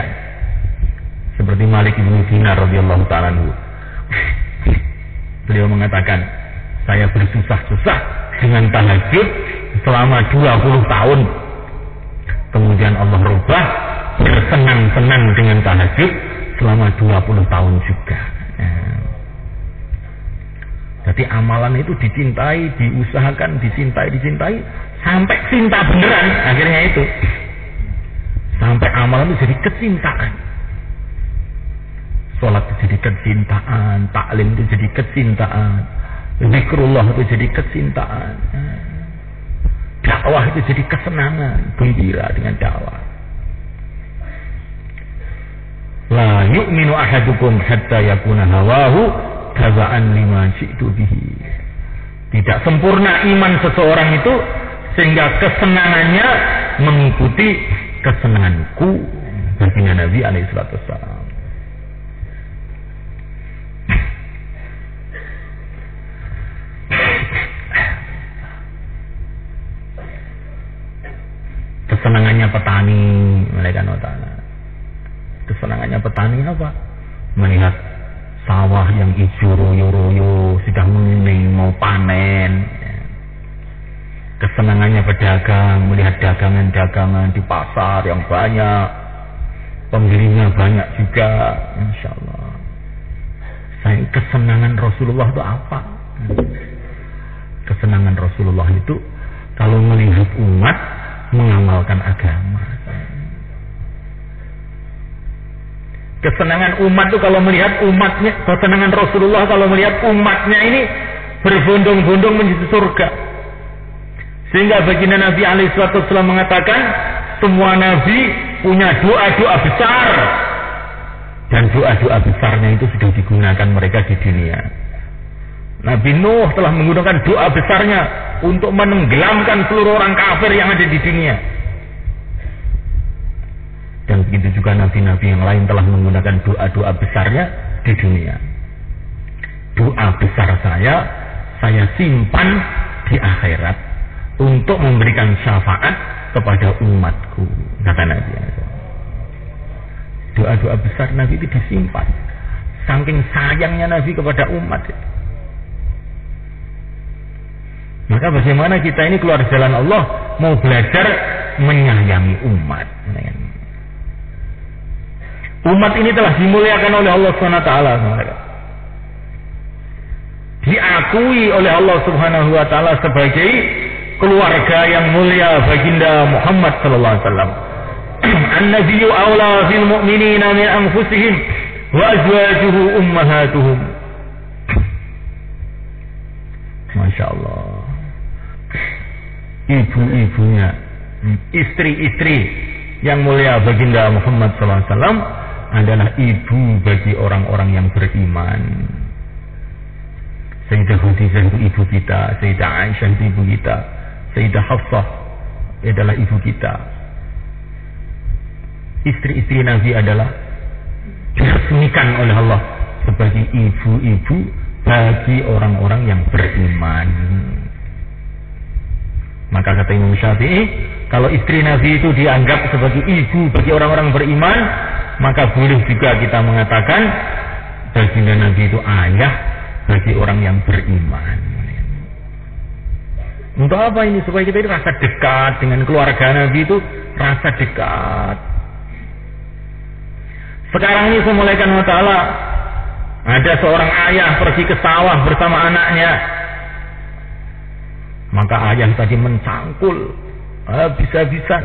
S1: Seperti Malik bin Dinar radhiyallahu ta'ala anhu. Beliau mengatakan, saya bersusah-susah dengan tahajud selama 20 tahun. Kemudian Allah rubah bersenang-senang dengan tahajud selama 20 tahun juga. Jadi amalan itu dicintai, diusahakan, dicintai sampai cinta beneran akhirnya itu. Sampai amalan itu jadi kecintaan. Sholat itu jadi kecintaan, taklim itu jadi kecintaan, zikrullah itu jadi kecintaan, dakwah itu jadi kesenangan, gembira dengan dakwah. La yu'minu ahadukum hatta yakuna hawahu taba'an lima ji'tu bihi. Tidak sempurna iman seseorang itu sehingga kesenangannya mengikuti kesenanganku. Baginda Nabi alaihi salatu wassalam. Kesenangannya petani, mereka notana. Kesenangannya petani apa? Melihat sawah yang hijau royo-royo, sudah menguning, mau panen. Kesenangannya pedagang, melihat dagangan-dagangan di pasar yang banyak, pembelinya banyak juga, insya Allah. Kesenangan Rasulullah itu apa? Kesenangan Rasulullah itu kalau melihat umat mengamalkan agama. Kesenangan umat itu kalau melihat umatnya, kesenangan Rasulullah kalau melihat umatnya ini berbondong-bondong menuju surga. Sehingga baginda Nabi alaihi wasallam mengatakan, semua nabi punya doa-doa besar. Dan doa-doa besarnya itu sudah digunakan mereka di dunia. Nabi Nuh telah menggunakan doa besarnya untuk menenggelamkan seluruh orang kafir yang ada di dunia. Dan begitu juga nabi-nabi yang lain telah menggunakan doa-doa besarnya di dunia. Doa besar saya simpan di akhirat untuk memberikan syafaat kepada umatku, kata Nabi. Doa-doa besar Nabi itu disimpan. Saking sayangnya Nabi kepada umat. Maka bagaimana kita ini keluar jalan Allah mau belajar menyayangi umat. Umat ini telah dimuliakan oleh Allah SWT. Diakui oleh Allah Subhanahu wa taala sebagai keluarga yang mulia baginda Muhammad sallallahu alaihi wasallam. An-nabiyyu aula fil mu'minina min anfusihim wa azwajuhu ummahatuhum. Masya Allah. Ibu-ibunya, istri-istri yang mulia baginda Muhammad sallallahu alaihi wasallam adalah ibu bagi orang-orang yang beriman. Sayyidah Khadijah itu ibu kita, Sayyidah Aisyah itu ibu kita, Sayyidah Hafsah adalah ibu kita. Istri-istri Nabi adalah diresmikan oleh Allah sebagai ibu-ibu bagi orang-orang yang beriman. Maka kata Imam Syafi'i, kalau istri Nabi itu dianggap sebagai ibu bagi orang-orang beriman, maka boleh juga kita mengatakan baginda Nabi itu ayah bagi orang yang beriman. Untuk apa ini? Supaya kita ini rasa dekat dengan keluarga Nabi itu, rasa dekat. Sekarang ini semulaikan wa ta'ala, ada seorang ayah pergi ke sawah bersama anaknya. Maka ayah tadi mencangkul habis-habisan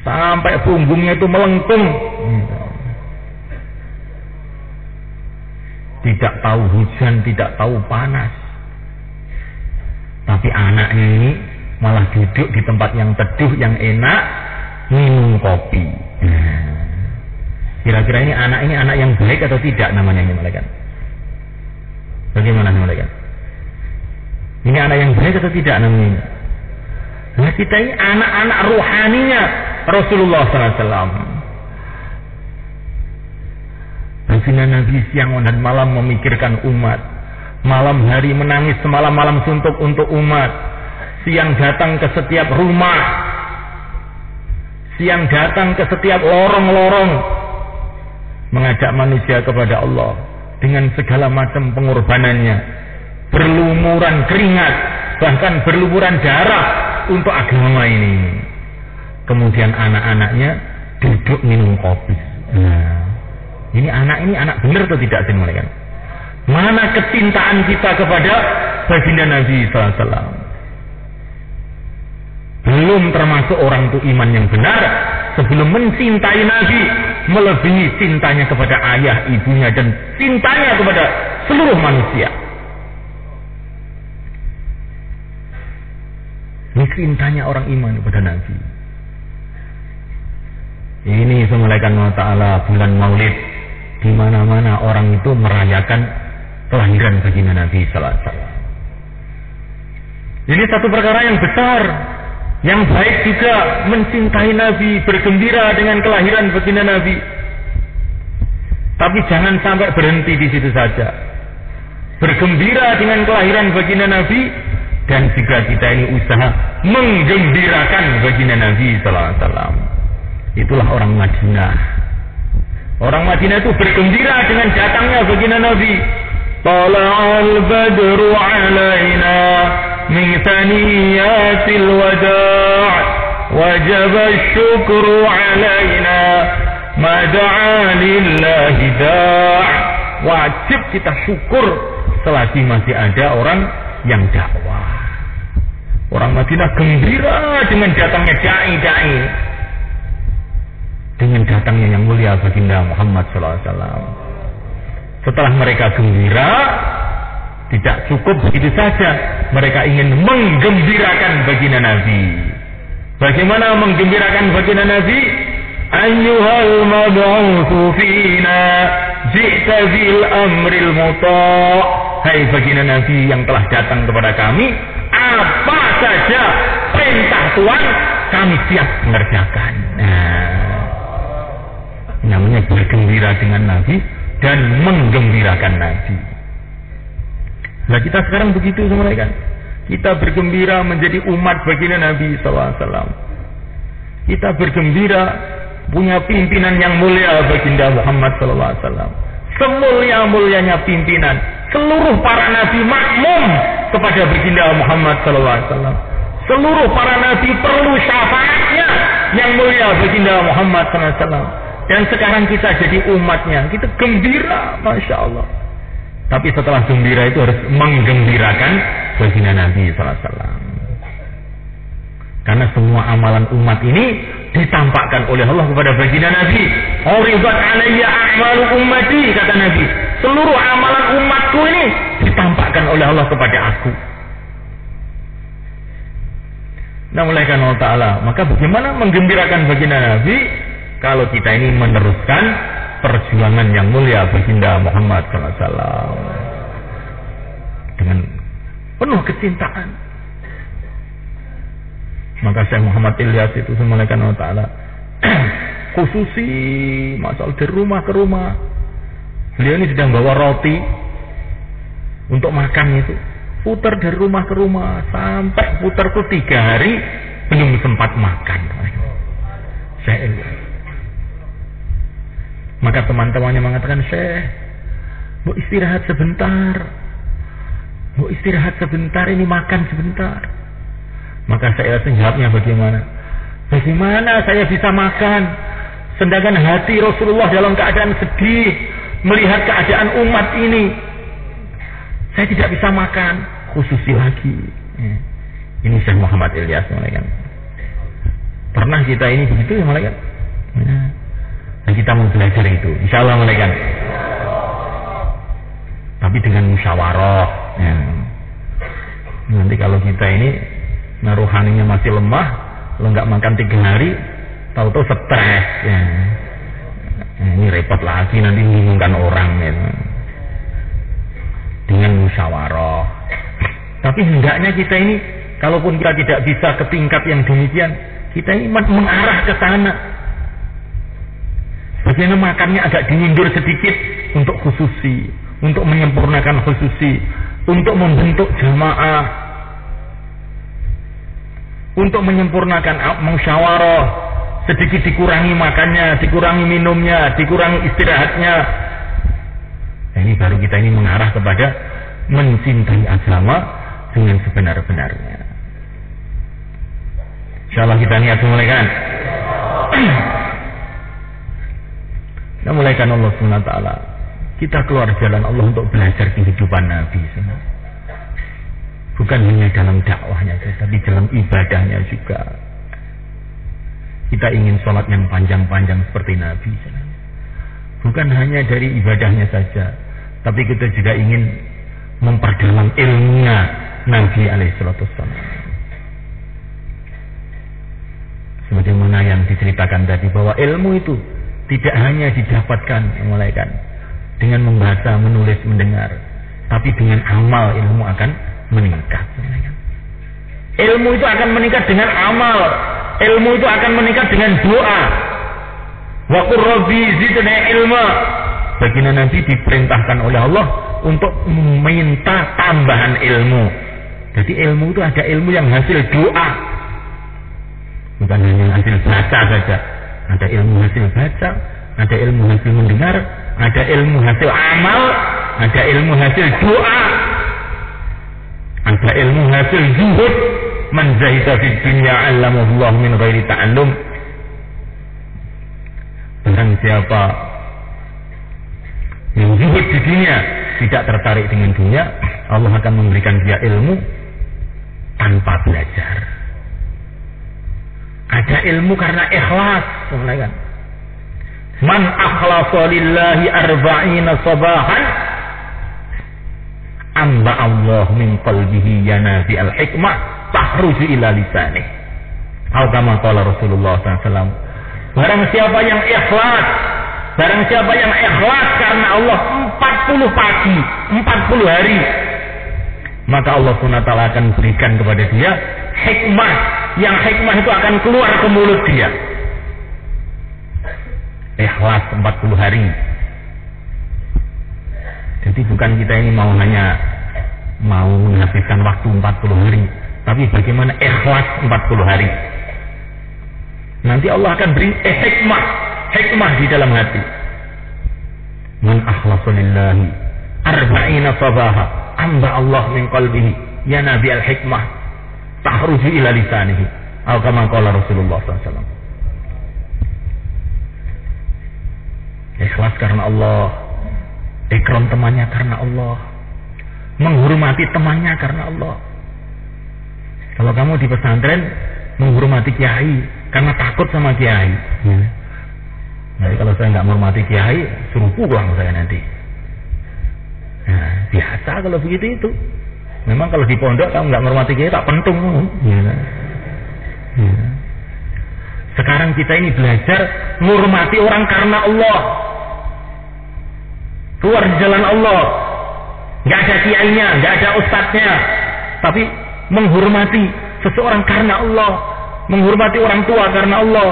S1: sampai punggungnya itu melengkung. Tidak tahu hujan, tidak tahu panas. Tapi anaknya ini malah duduk di tempat yang teduh, yang enak, minum kopi. Kira-kira ini anak yang baik atau tidak namanya ini malaikat? Bagaimana malaikat? Ini anak yang baik atau tidak namanya ini? Nah, kita ini anak-anak ruhaninya Rasulullah SAW. Baginda Nabi siang dan malam memikirkan umat, malam hari menangis semalam-malam suntuk untuk umat, siang datang ke setiap rumah, siang datang ke setiap lorong-lorong, mengajak manusia kepada Allah dengan segala macam pengorbanannya, berlumuran keringat, bahkan berlumuran darah untuk agama ini. Kemudian anak-anaknya duduk minum kopi. Ini anak benar atau tidak sih mereka? Mana kecintaan kita kepada baginda Nabi SAW? Belum termasuk orang itu iman yang benar sebelum mencintai Nabi melebihi cintanya kepada ayah ibunya dan cintanya kepada seluruh manusia. Ini cintanya orang iman kepada Nabi. Ini semulaikan wa ta'ala bulan Maulid, di mana-mana orang itu merayakan kelahiran baginda Nabi sallallahu alaihi wasallam. Ini satu perkara yang besar, yang baik juga mencintai Nabi, bergembira dengan kelahiran baginda Nabi. Tapi jangan sampai berhenti di situ saja. Bergembira dengan kelahiran baginda Nabi dan juga kita ini usaha menggembirakan baginda Nabi sallallahu alaihi wasallam. Itulah orang Madinah. Orang Madinah itu bergembira dengan datangnya baginda Nabi. Tala'al badru alaina min thaniyatil wada' wajaba syukru alaina ma da'a lillahi da'. Wajib kita syukur selagi masih ada orang yang dakwah. Orang Madinah gembira dengan datangnya dai-dai, dengan datangnya yang mulia baginda Muhammad SAW. Setelah mereka gembira, tidak cukup begitu saja, mereka ingin menggembirakan baginda Nabi. Bagaimana menggembirakan baginda Nabi? Ayyuhal mab'utsu fina ji'ta bil amril muta'. Hai baginda Nabi yang telah datang kepada kami, apa saja perintah Tuhan kami siap mengerjakan. Namanya bergembira dengan Nabi dan menggembirakan Nabi. Nah kita sekarang begitu sama mereka. Kita bergembira menjadi umat baginda Nabi SAW. Kita bergembira punya pimpinan yang mulia baginda Muhammad SAW. Semulia-mulianya pimpinan, seluruh para nabi makmum kepada baginda Muhammad sallallahu alaihi wasallam. Seluruh para nabi perlu syafaatnya yang mulia baginda Muhammad sallallahu alaihi wasallam. Dan sekarang kita jadi umatnya, kita gembira, masya Allah. Tapi setelah gembira itu harus menggembirakan baginda Nabi sallallahu alaihi wasallam. Karena semua amalan umat ini ditampakkan oleh Allah kepada baginda Nabi. Uridat alayya a'malu ummati, kata Nabi. Seluruh amalan umatku ini ditampakkan oleh Allah kepada aku. Nah, oleh karena Allah Ta'ala, maka bagaimana menggembirakan baginda Nabi kalau kita ini meneruskan perjuangan yang mulia baginda Muhammad SAW dengan penuh kecintaan. Maka Syekh Muhammad Ilyas itu semalakan Allah Ta'ala khususi masalah dari rumah ke rumah. Beliau ini sedang bawa roti untuk makan itu, putar dari rumah ke rumah sampai putar tuh 3 hari belum sempat makan. Syekh Ilyas. Maka teman-temannya mengatakan, Syekh, mau istirahat sebentar, mau istirahat sebentar, ini makan sebentar. Maka saya jawabnya bagaimana? Bagaimana saya bisa makan sedangkan hati Rasulullah dalam keadaan sedih melihat keadaan umat ini? Saya tidak bisa makan, khususi lagi. Ini Syekh Muhammad Ilyas, malaikat. Pernah kita ini begitu ya, malaikat? Dan kita mau belajar itu, insya Allah, malaikat. Tapi dengan musyawarah. Nanti kalau kita ini rohaninya masih lemah, kalau nggak makan 3 hari, tahu-tahu stres. Ini repot lagi, nanti membingungkan orang. Dengan musyawarah. Tapi hendaknya kita ini, kalaupun kita tidak bisa ke tingkat yang demikian, kita ini mengarah ke sana. Bagaimana makannya agak diundur sedikit untuk khususi, untuk menyempurnakan khususi, untuk membentuk jamaah, untuk menyempurnakan musyawarah, sedikit dikurangi makannya, dikurangi minumnya, dikurangi istirahatnya. Nah, ini baru kita ini mengarah kepada mencintai agama dengan sebenar-benarnya. Insyaallah kita niat memulaikan. Kita mulaikan Allah SWT. Kita keluar jalan Allah untuk belajar kehidupan Nabi. Bukan hanya dalam dakwahnya saja, tapi dalam ibadahnya juga. Kita ingin sholat yang panjang-panjang seperti Nabi. Bukan hanya dari ibadahnya saja, tapi kita juga ingin memperdalam ilmunya Nabi alaihissalam. Sebagaimana yang diceritakan tadi, bahwa ilmu itu tidak hanya didapatkan, malaikat, dengan membaca, menulis, mendengar, tapi dengan amal ilmu akan meningkat. Ilmu itu akan meningkat dengan amal. Ilmu itu akan meningkat dengan doa. Wa qur rabbi zidni ilma. Baginda Nabi diperintahkan oleh Allah untuk meminta tambahan ilmu. Jadi ilmu itu ada ilmu yang hasil doa, bukan hanya hasil baca saja. Ada ilmu hasil baca, ada ilmu hasil mendengar, ada ilmu hasil amal, ada ilmu hasil doa, ada ilmu hasil zuhud. Man zahida fid dunya 'allamahu Allah min ghairi ta'allum. Barang siapa yang zuhud di dunia, tidak tertarik dengan dunia, Allah akan memberikan dia ilmu tanpa belajar. Ada ilmu karena ikhlas. Man akhlasa lillahi arba'ina sabahan amba Allah min qalbihi yanabi al-hikmah tahruju ila lisanih. Atau kama qala Rasulullah SAW, barang siapa yang ikhlas, barang siapa yang ikhlas karena Allah 40 pagi, 40 hari, maka Allah SWT akan berikan kepada dia hikmah, yang hikmah itu akan keluar ke mulut dia. Ikhlas 40 hari. Jadi bukan kita ini mau hanya menghabiskan waktu 40 hari, tapi bagaimana ikhlas 40 hari. Nanti Allah akan beri hikmah di dalam hati. Man akhlasa lillahi arba'ina sabaha amba Allah min qalbihi ya nabi al-hikmah tahruju ila lisanihi atau kama qala Rasulullah SAW. Ikhlas karena Allah, ikram temannya karena Allah, menghormati temannya karena Allah. Kalau kamu di pesantren menghormati kiai karena takut sama kiai, nanti kalau saya nggak menghormati kiai suruh pulang saya nanti. Nah, biasa kalau begitu itu. Memang kalau di pondok kamu nggak menghormati kiai tak pentung. Sekarang kita ini belajar menghormati orang karena Allah. Keluar di jalan Allah, nggak ada kiainya, nggak ada ustadznya, tapi menghormati seseorang karena Allah, menghormati orang tua karena Allah,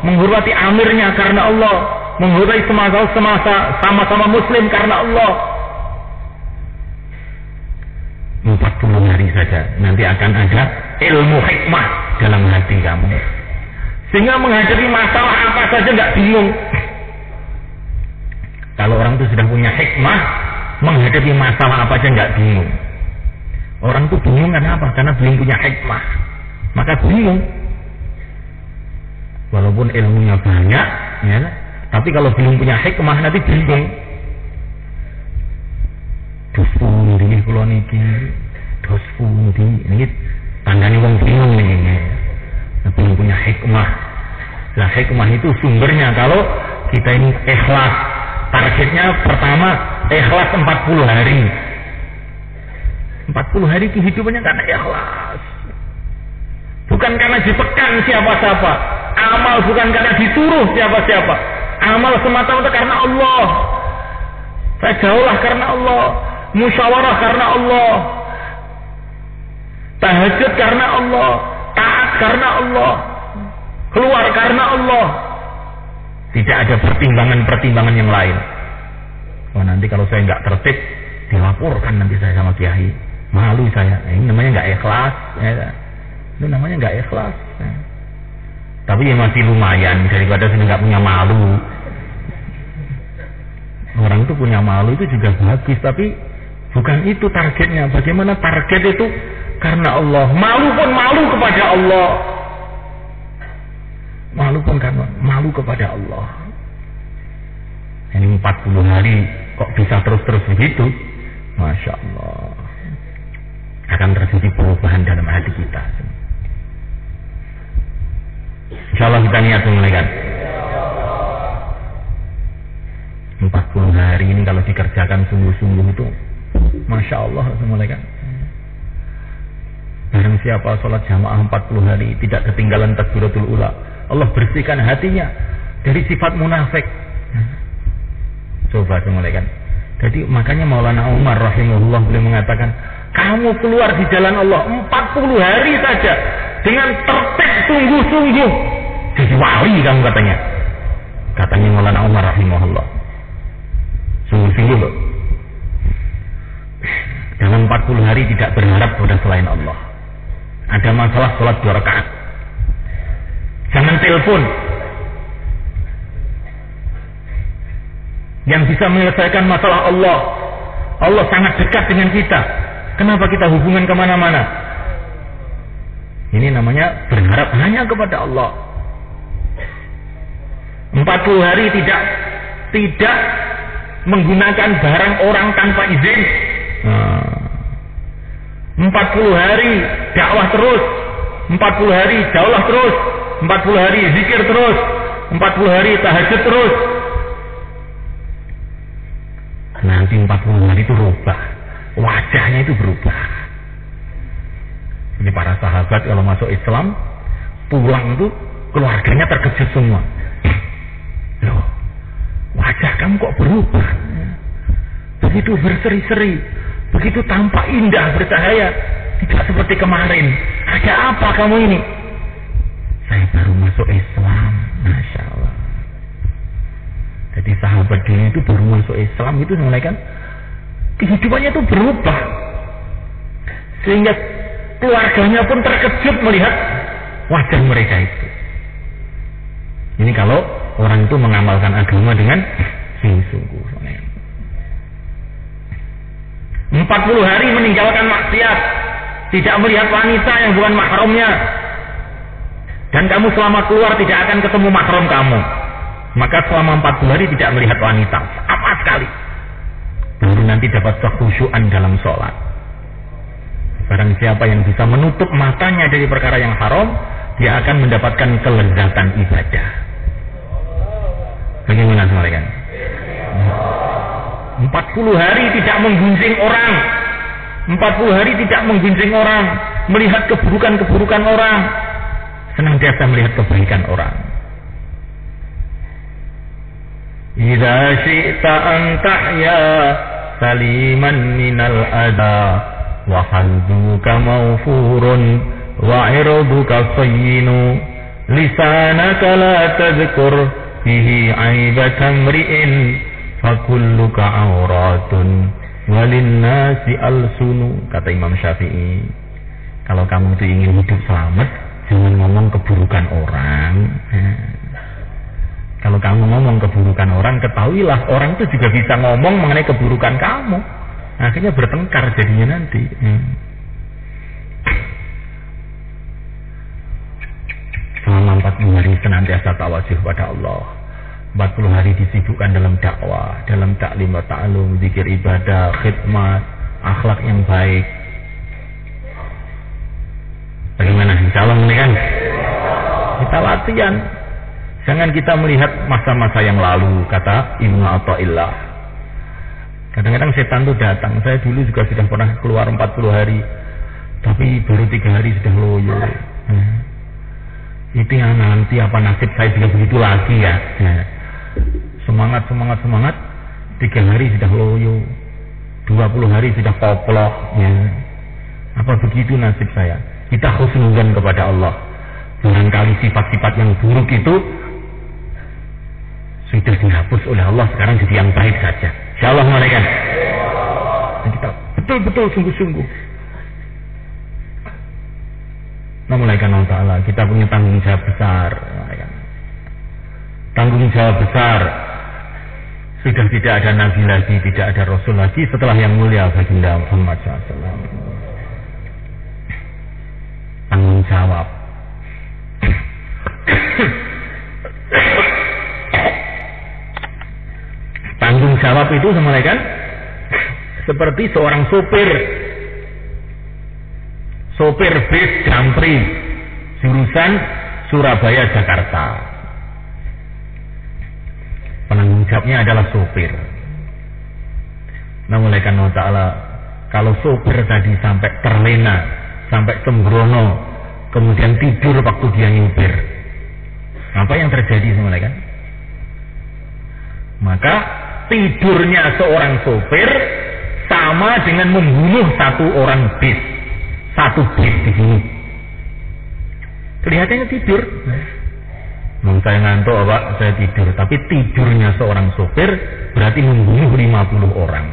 S1: menghormati amirnya karena Allah, menghormati sama-sama muslim karena Allah. 40 hari saja nanti akan ada ilmu hikmah dalam hati kamu, sehingga menghadapi masalah apa saja nggak bingung. Kalau orang itu sudah punya hikmah, menghadapi masalah apa aja nggak bingung. Orang itu bingung kenapa? Karena belum punya hikmah, maka bingung. Walaupun ilmunya banyak, ya, tapi kalau belum punya hikmah nanti bingung. Dusfun ini kalau niki, dusfun ini tandanya orang bingung nih. Belum punya hikmah. Nah, hikmah itu sumbernya kalau kita ini ikhlas. Targetnya pertama ikhlas 40 hari. 40 hari kehidupannya karena ikhlas. Bukan karena ditekan siapa-siapa. Amal bukan karena disuruh siapa-siapa. Amal semata-mata karena Allah. Saya jauhlah karena Allah. Musyawarah karena Allah. Tahajud karena Allah. Taat karena Allah. Keluar karena Allah. Tidak ada pertimbangan-pertimbangan yang lain. Oh, nanti kalau saya nggak tertib, dilaporkan nanti saya sama kiai. Malu saya. Ini namanya nggak ikhlas. Ya. Itu namanya nggak ikhlas. Ya. Tapi ya masih lumayan daripada saya nggak punya malu. Orang itu punya malu itu juga bagus, tapi bukan itu targetnya. Bagaimana target itu? Karena Allah. Malu pun malu kepada Allah. Malu pun karena malu kepada Allah. Ini 40 hari kok bisa terus-terus begitu? Masya Allah. Akan terjadi perubahan dalam hati kita. Insya Allah kita niat memulaikan 40 hari ini kalau dikerjakan sungguh-sungguh itu Masya Allah memulaikan. Barang siapa sholat jamaah 40 hari tidak ketinggalan takbiratul ula, Allah bersihkan hatinya dari sifat munafik. Coba dimulaikan. Jadi makanya Maulana Umar rahimahullah beliau mengatakan, kamu keluar di jalan Allah 40 hari saja dengan tertib sungguh-sungguh, jadi wali kamu katanya. Katanya Maulana Umar rahimahullah. Sungguh-sungguh loh. Dalam 40 hari tidak berharap pada selain Allah. Ada masalah sholat 2 rakaat, jangan telepon. Yang bisa menyelesaikan masalah Allah. Allah sangat dekat dengan kita. Kenapa kita hubungan kemana-mana? Ini namanya berharap hanya kepada Allah. 40 hari tidak menggunakan barang orang tanpa izin. 40 hari dakwah terus, 40 hari daulah terus, 40 hari zikir terus, 40 hari tahajud terus. Nanti 40 hari itu berubah, wajahnya itu berubah. Ini para sahabat kalau masuk Islam, pulang itu keluarganya terkejut semua. Loh, wajah kamu kok berubah? Begitu berseri-seri, begitu tampak indah, bercahaya, tidak seperti kemarin. Ada apa kamu ini? Saya baru masuk Islam, Masya Allah. Jadi sahabat dulu itu baru masuk Islam itu sebenarnya kan kehidupannya itu berubah, sehingga keluarganya pun terkejut melihat wajah mereka itu. Ini kalau orang itu mengamalkan agama dengan sungguh-sungguh. 40 hari meninggalkan maksiat, tidak melihat wanita yang bukan mahramnya, dan kamu selama keluar tidak akan ketemu mahram kamu, maka selama 40 hari tidak melihat wanita sama sekali, baru nanti dapat kekhusyuan dalam sholat. Barang siapa yang bisa menutup matanya dari perkara yang haram, dia akan mendapatkan kelezatan ibadah. Bagaimana saudara? 40 hari tidak menggunjing orang, 40 hari tidak menggunjing orang, melihat keburukan-keburukan orang, senantiasa melihat kebaikan orang. Idza syi'ta an tahya saliman minal adha wa halbuka mawfurun wa 'irduka sayyinu lisanaka la tadhkur bihi 'aibatan mri'in fakulluka auratun walinnasi alsunu, kata Imam Syafi'i. Kalau kamu itu ingin hidup selamat, jangan ngomong keburukan orang. Kalau kamu ngomong keburukan orang, ketahuilah orang itu juga bisa ngomong mengenai keburukan kamu. Akhirnya bertengkar jadinya nanti. Selama 40 hari senantiasa tawajuh pada Allah. 40 hari disibukkan dalam dakwah, dalam taklim wa ta'alum, zikir ibadah, khidmat, akhlak yang baik. Bagaimana? Insyaallah ini kan kita latihan. Jangan kita melihat masa-masa yang lalu, kata Ibnu Athaillah. Kadang-kadang setan itu datang. Saya dulu juga sudah pernah keluar 40 hari, tapi baru 3 hari sudah loyo. Itu yang nanti apa nasib saya juga begitu lagi ya. Semangat 3 hari sudah loyo, 20 hari sudah koplok ya. Apa begitu nasib saya? Kita husnuzan kepada Allah. Barangkali sifat-sifat yang buruk itu sudah dihapus oleh Allah, sekarang jadi yang baik saja. Insyaallah mereka. Kita betul-betul sungguh-sungguh. Namun Allah Ta'ala, kita punya tanggung jawab besar. Tanggung jawab besar. Sudah tidak ada Nabi lagi, tidak ada Rasul lagi setelah yang mulia baginda Muhammad SAW. Tanggung jawab. Tanggung jawab itu semuanya kan seperti seorang sopir bis Jampri jurusan Surabaya Jakarta. Penanggung jawabnya adalah sopir. Namun Allah Ta'ala, kalau sopir tadi sampai terlena, sampai sembrono, kemudian tidur waktu dia nyupir, apa yang terjadi semuanya kan? Maka tidurnya seorang sopir sama dengan membunuh satu orang bis. Satu bis dibunuh. Kelihatannya tidur. Saya ngantuk Pak, saya tidur. Tapi tidurnya seorang sopir berarti membunuh 50 orang.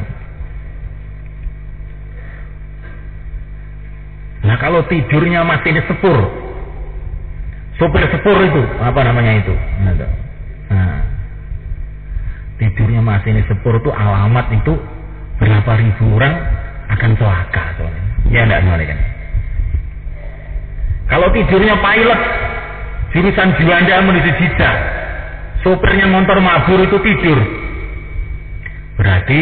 S1: Nah kalau tidurnya masih sepur, sopir sepur itu apa namanya itu? Nah, tidurnya masih sepur itu alamat itu berapa ribu orang akan celaka soalnya. Ya enggak soalnya kan? Kalau tidurnya pilot jurusan Juanda menuju Jeddah, sopirnya motor mabur itu tidur, berarti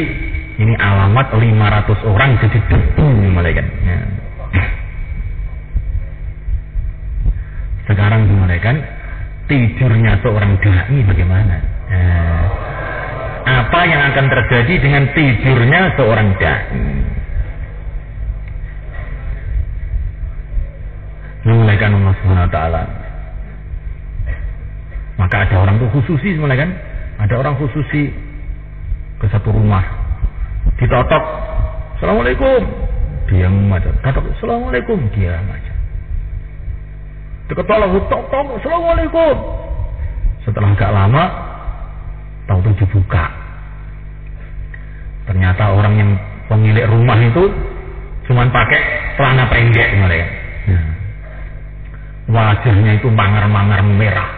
S1: ini alamat 500 orang jadi debu malaikat. Ya. Sekarang gimana kan? Tidurnya seorang dai bagaimana? Apa yang akan terjadi dengan tidurnya seorang dai? Memuliakan Allah Subhanahu wa Ta'ala. Maka ada orang tuh khususi semuanya kan? Ada orang khususi ke satu rumah, ditotok, Assalamualaikum, diam aja. Totok, Assalamualaikum, diam aja. Diketok lagi, tok, Assalamualaikum. Setelah agak lama, tahu-tahu dibuka. Ternyata orang yang pemilik rumah itu cuman pakai celana pendek semuanya. Wajahnya itu mangar-mangar merah.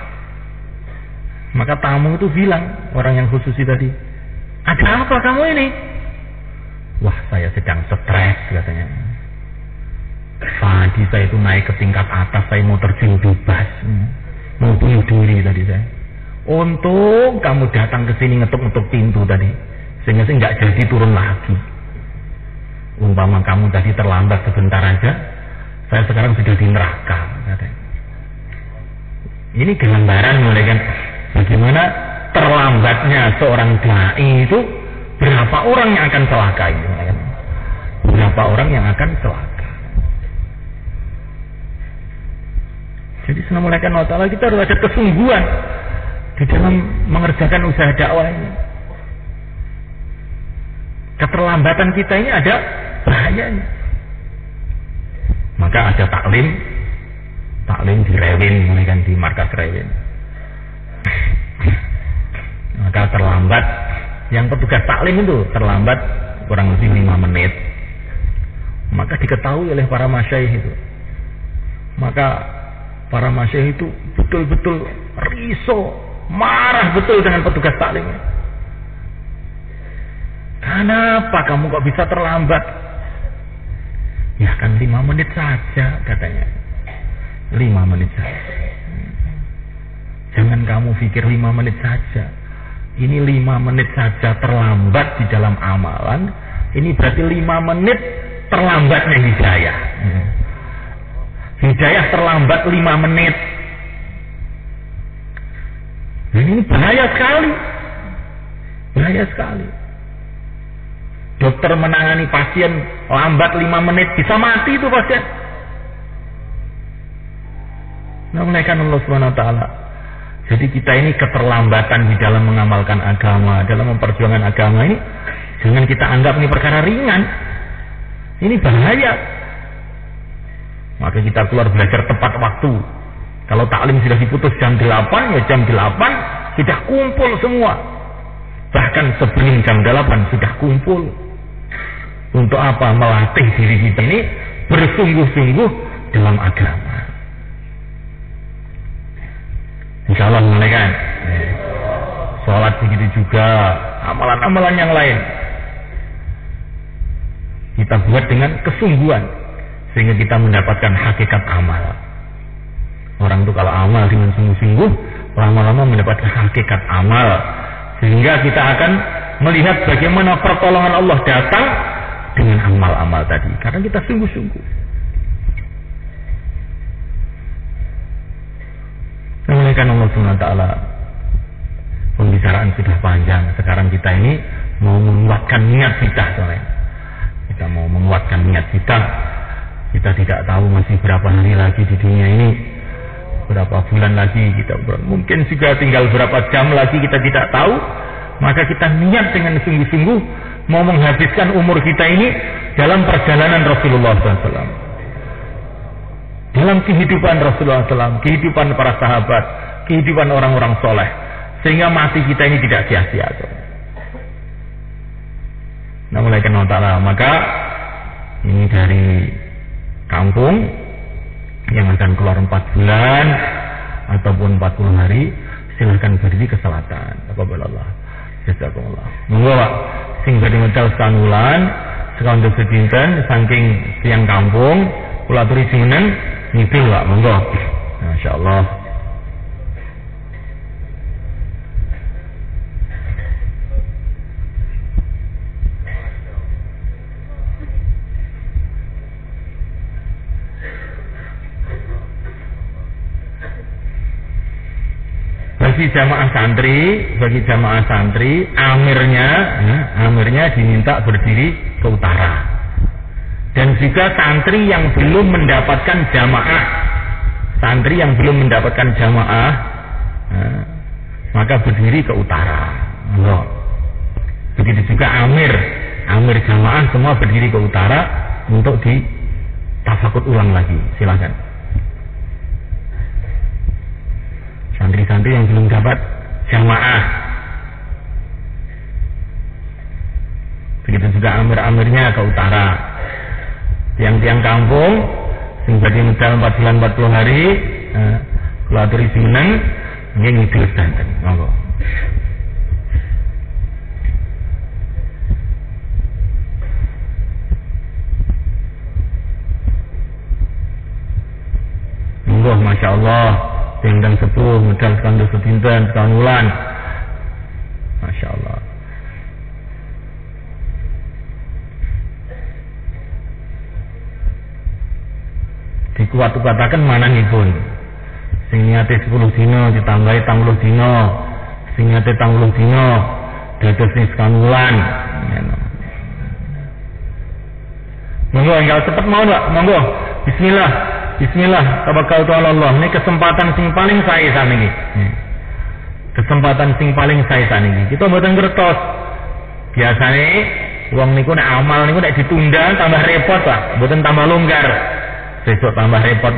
S1: Maka tamu itu bilang, orang yang khususi tadi, ada apa kamu ini? Wah, saya sedang stres katanya. Tadi saya itu naik ke tingkat atas, saya mau terjun bebas, mau bunuh diri tadi saya. Untung kamu datang ke sini ngetuk-ngetuk pintu tadi, sehingga saya nggak jadi turun lagi. Umpama kamu tadi terlambat sebentar aja, saya sekarang sudah di neraka. Katanya. Ini gambaran mulai kan bagaimana terlambatnya seorang dai itu, berapa orang yang akan celaka ini, kan? Berapa orang yang akan celaka. Jadi Assalamualaikum warahmatullahi wabarakatuh, kita harus ada kesungguhan di dalam mengerjakan usaha dakwah ini. Keterlambatan kita ini ada bahayanya. Maka ada taklim di Rewin, mulai kan di markas Rewin. Maka terlambat, yang petugas taklim itu terlambat kurang lebih 5 menit. Maka diketahui oleh para masyayikh itu. Maka para masyayikh itu betul-betul riso, marah betul dengan petugas taklimnya. Kenapa kamu kok bisa terlambat? Ya kan 5 menit saja katanya. 5 menit saja. Jangan kamu pikir 5 menit saja. Ini 5 menit saja terlambat di dalam amalan. Ini berarti 5 menit terlambatnya hidayah. Hidayah terlambat 5 menit. Ini bahaya sekali. Bahaya sekali. Dokter menangani pasien lambat 5 menit, bisa mati itu pasien. Namanya Allah SWT. Jadi kita ini keterlambatan di dalam mengamalkan agama, dalam memperjuangkan agama ini, jangan kita anggap ini perkara ringan. Ini bahaya. Maka kita keluar belajar tepat waktu. Kalau taklim sudah diputus jam 8, ya jam 8 sudah kumpul semua. Bahkan sebelum jam 8 sudah kumpul. Untuk apa? Melatih diri kita ini bersungguh-sungguh dalam agama. Insya Allah mulai kan. Sholat begitu juga, amalan-amalan yang lain kita buat dengan kesungguhan, sehingga kita mendapatkan hakikat amal. Orang itu kalau amal dengan sungguh-sungguh, lama-lama mendapatkan hakikat amal, sehingga kita akan melihat bagaimana pertolongan Allah datang dengan amal-amal tadi, karena kita sungguh-sungguh. Namanya Allah SWT. Pembicaraan sudah panjang. Sekarang kita ini mau menguatkan niat kita, soalnya kita mau menguatkan niat kita. Kita tidak tahu masih berapa hari lagi di dunia ini, berapa bulan lagi kita, mungkin juga tinggal berapa jam lagi kita tidak tahu. Maka kita niat dengan sungguh-sungguh mau menghabiskan umur kita ini dalam perjalanan Rasulullah SAW, dalam kehidupan Rasulullah SAW, kehidupan para sahabat, kehidupan orang-orang soleh, sehingga mati kita ini tidak sia-sia. Namanya Allah. Maka ini dari kampung yang akan keluar 4 bulan ataupun 40 hari, silahkan berdiri ke selatan. Apabila jazakumullah. Monggo Pak, sing badhe medal sanulan sekondok sedinten saking tiang kampung kula aturi jenengan nipil Pak, monggo. Masyaallah. Bagi jamaah santri, amirnya diminta berdiri ke utara. Dan juga santri yang belum mendapatkan jamaah, maka berdiri ke utara. Begitu juga amir jamaah semua berdiri ke utara untuk ditafakut ulang lagi. Silakan. Santri-santri yang belum dapat jamaah, begitu juga amir-amirnya ke utara. Tiang-tiang kampung sing badhe medal 4 bulan 40 hari, kula aturi jeneng nggih ngidul sedanten. Monggo. Masya Allah tinggal sepuh medal sekandung sedinten sekawan wulan. Masya Allah. Dikuat-kuatakan manahipun. Sing niate 10 dina ditambahi 30 dina. Sing niate 30 dina dados sing sekawan wulan. Monggo enggal cepet mau Pak, monggo. Bismillah. Bismillah, tawakkaltu ala Allah. Ini kesempatan sing paling sae saniki. Kesempatan sing paling sae saniki. Kita mboten ngertos. Biasane wong niku nek amal niku nek ditunda tambah repot, Pak. Mboten tambah longgar. Besok tambah repot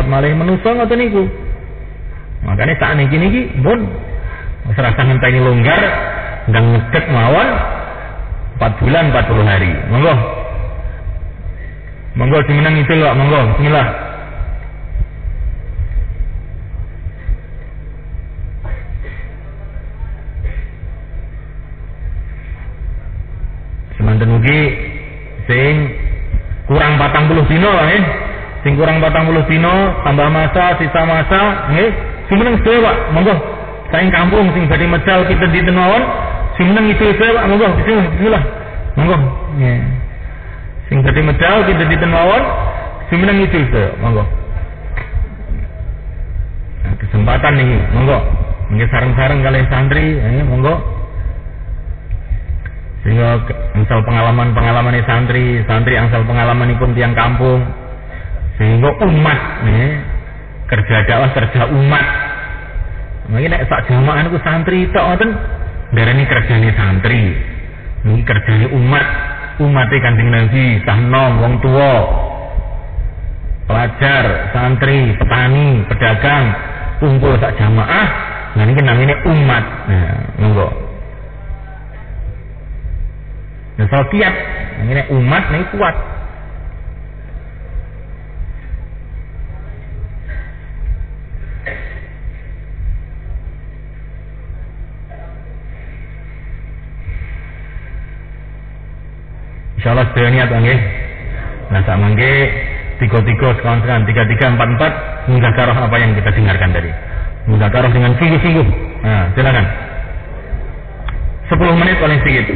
S1: malih menungso ngoten niku. Makane sak niki pun wis rasa ngenteni longgar ndang ngedet mawon 4 bulan 40 hari. Monggo. Monggo dimenang itu Pak, monggo. Bismillah. Semanten mugi sing kurang 40 dino nggih. Sing kurang 40 dino tambah masa, sisa masa nggih. Simeneng sedaya Pak, monggo. Saing kampung sing badhe medal kita di mawon, simeneng itu sedaya Pak, monggo. Bismillah. Monggo. Nggih. Sing badhe medal kita di mawon, simeneng itu sedaya, monggo. Nah, kesempatan niki, monggo. Nggih sareng-sareng kalih santri, monggo. Sehingga angsal pengalaman santri angsal pengalamanipun tiang kampung, sehingga umat kerja dakwah kerja umat. Mungkin nek sak jamaah niku santri tok ngoten ndarani kerjane santri. Niki kerjane umate Kanjeng Nabi, sah nom wong tuwa, pelajar, santri, petani, pedagang kumpul sak jamaah. Nah niki namine umat. Nah, monggo. Nah, soal tiap ini umat ini kuat. Insyaallah sedaya niat nggih. Nah, sak mangke 3-3 sekawan-sekawan 3-3 4-4 mudzakarah apa yang kita dengarkan tadi. Mudzakarah dengan sungguh-sungguh. Nah, silakan. 10 menit paling sedikit.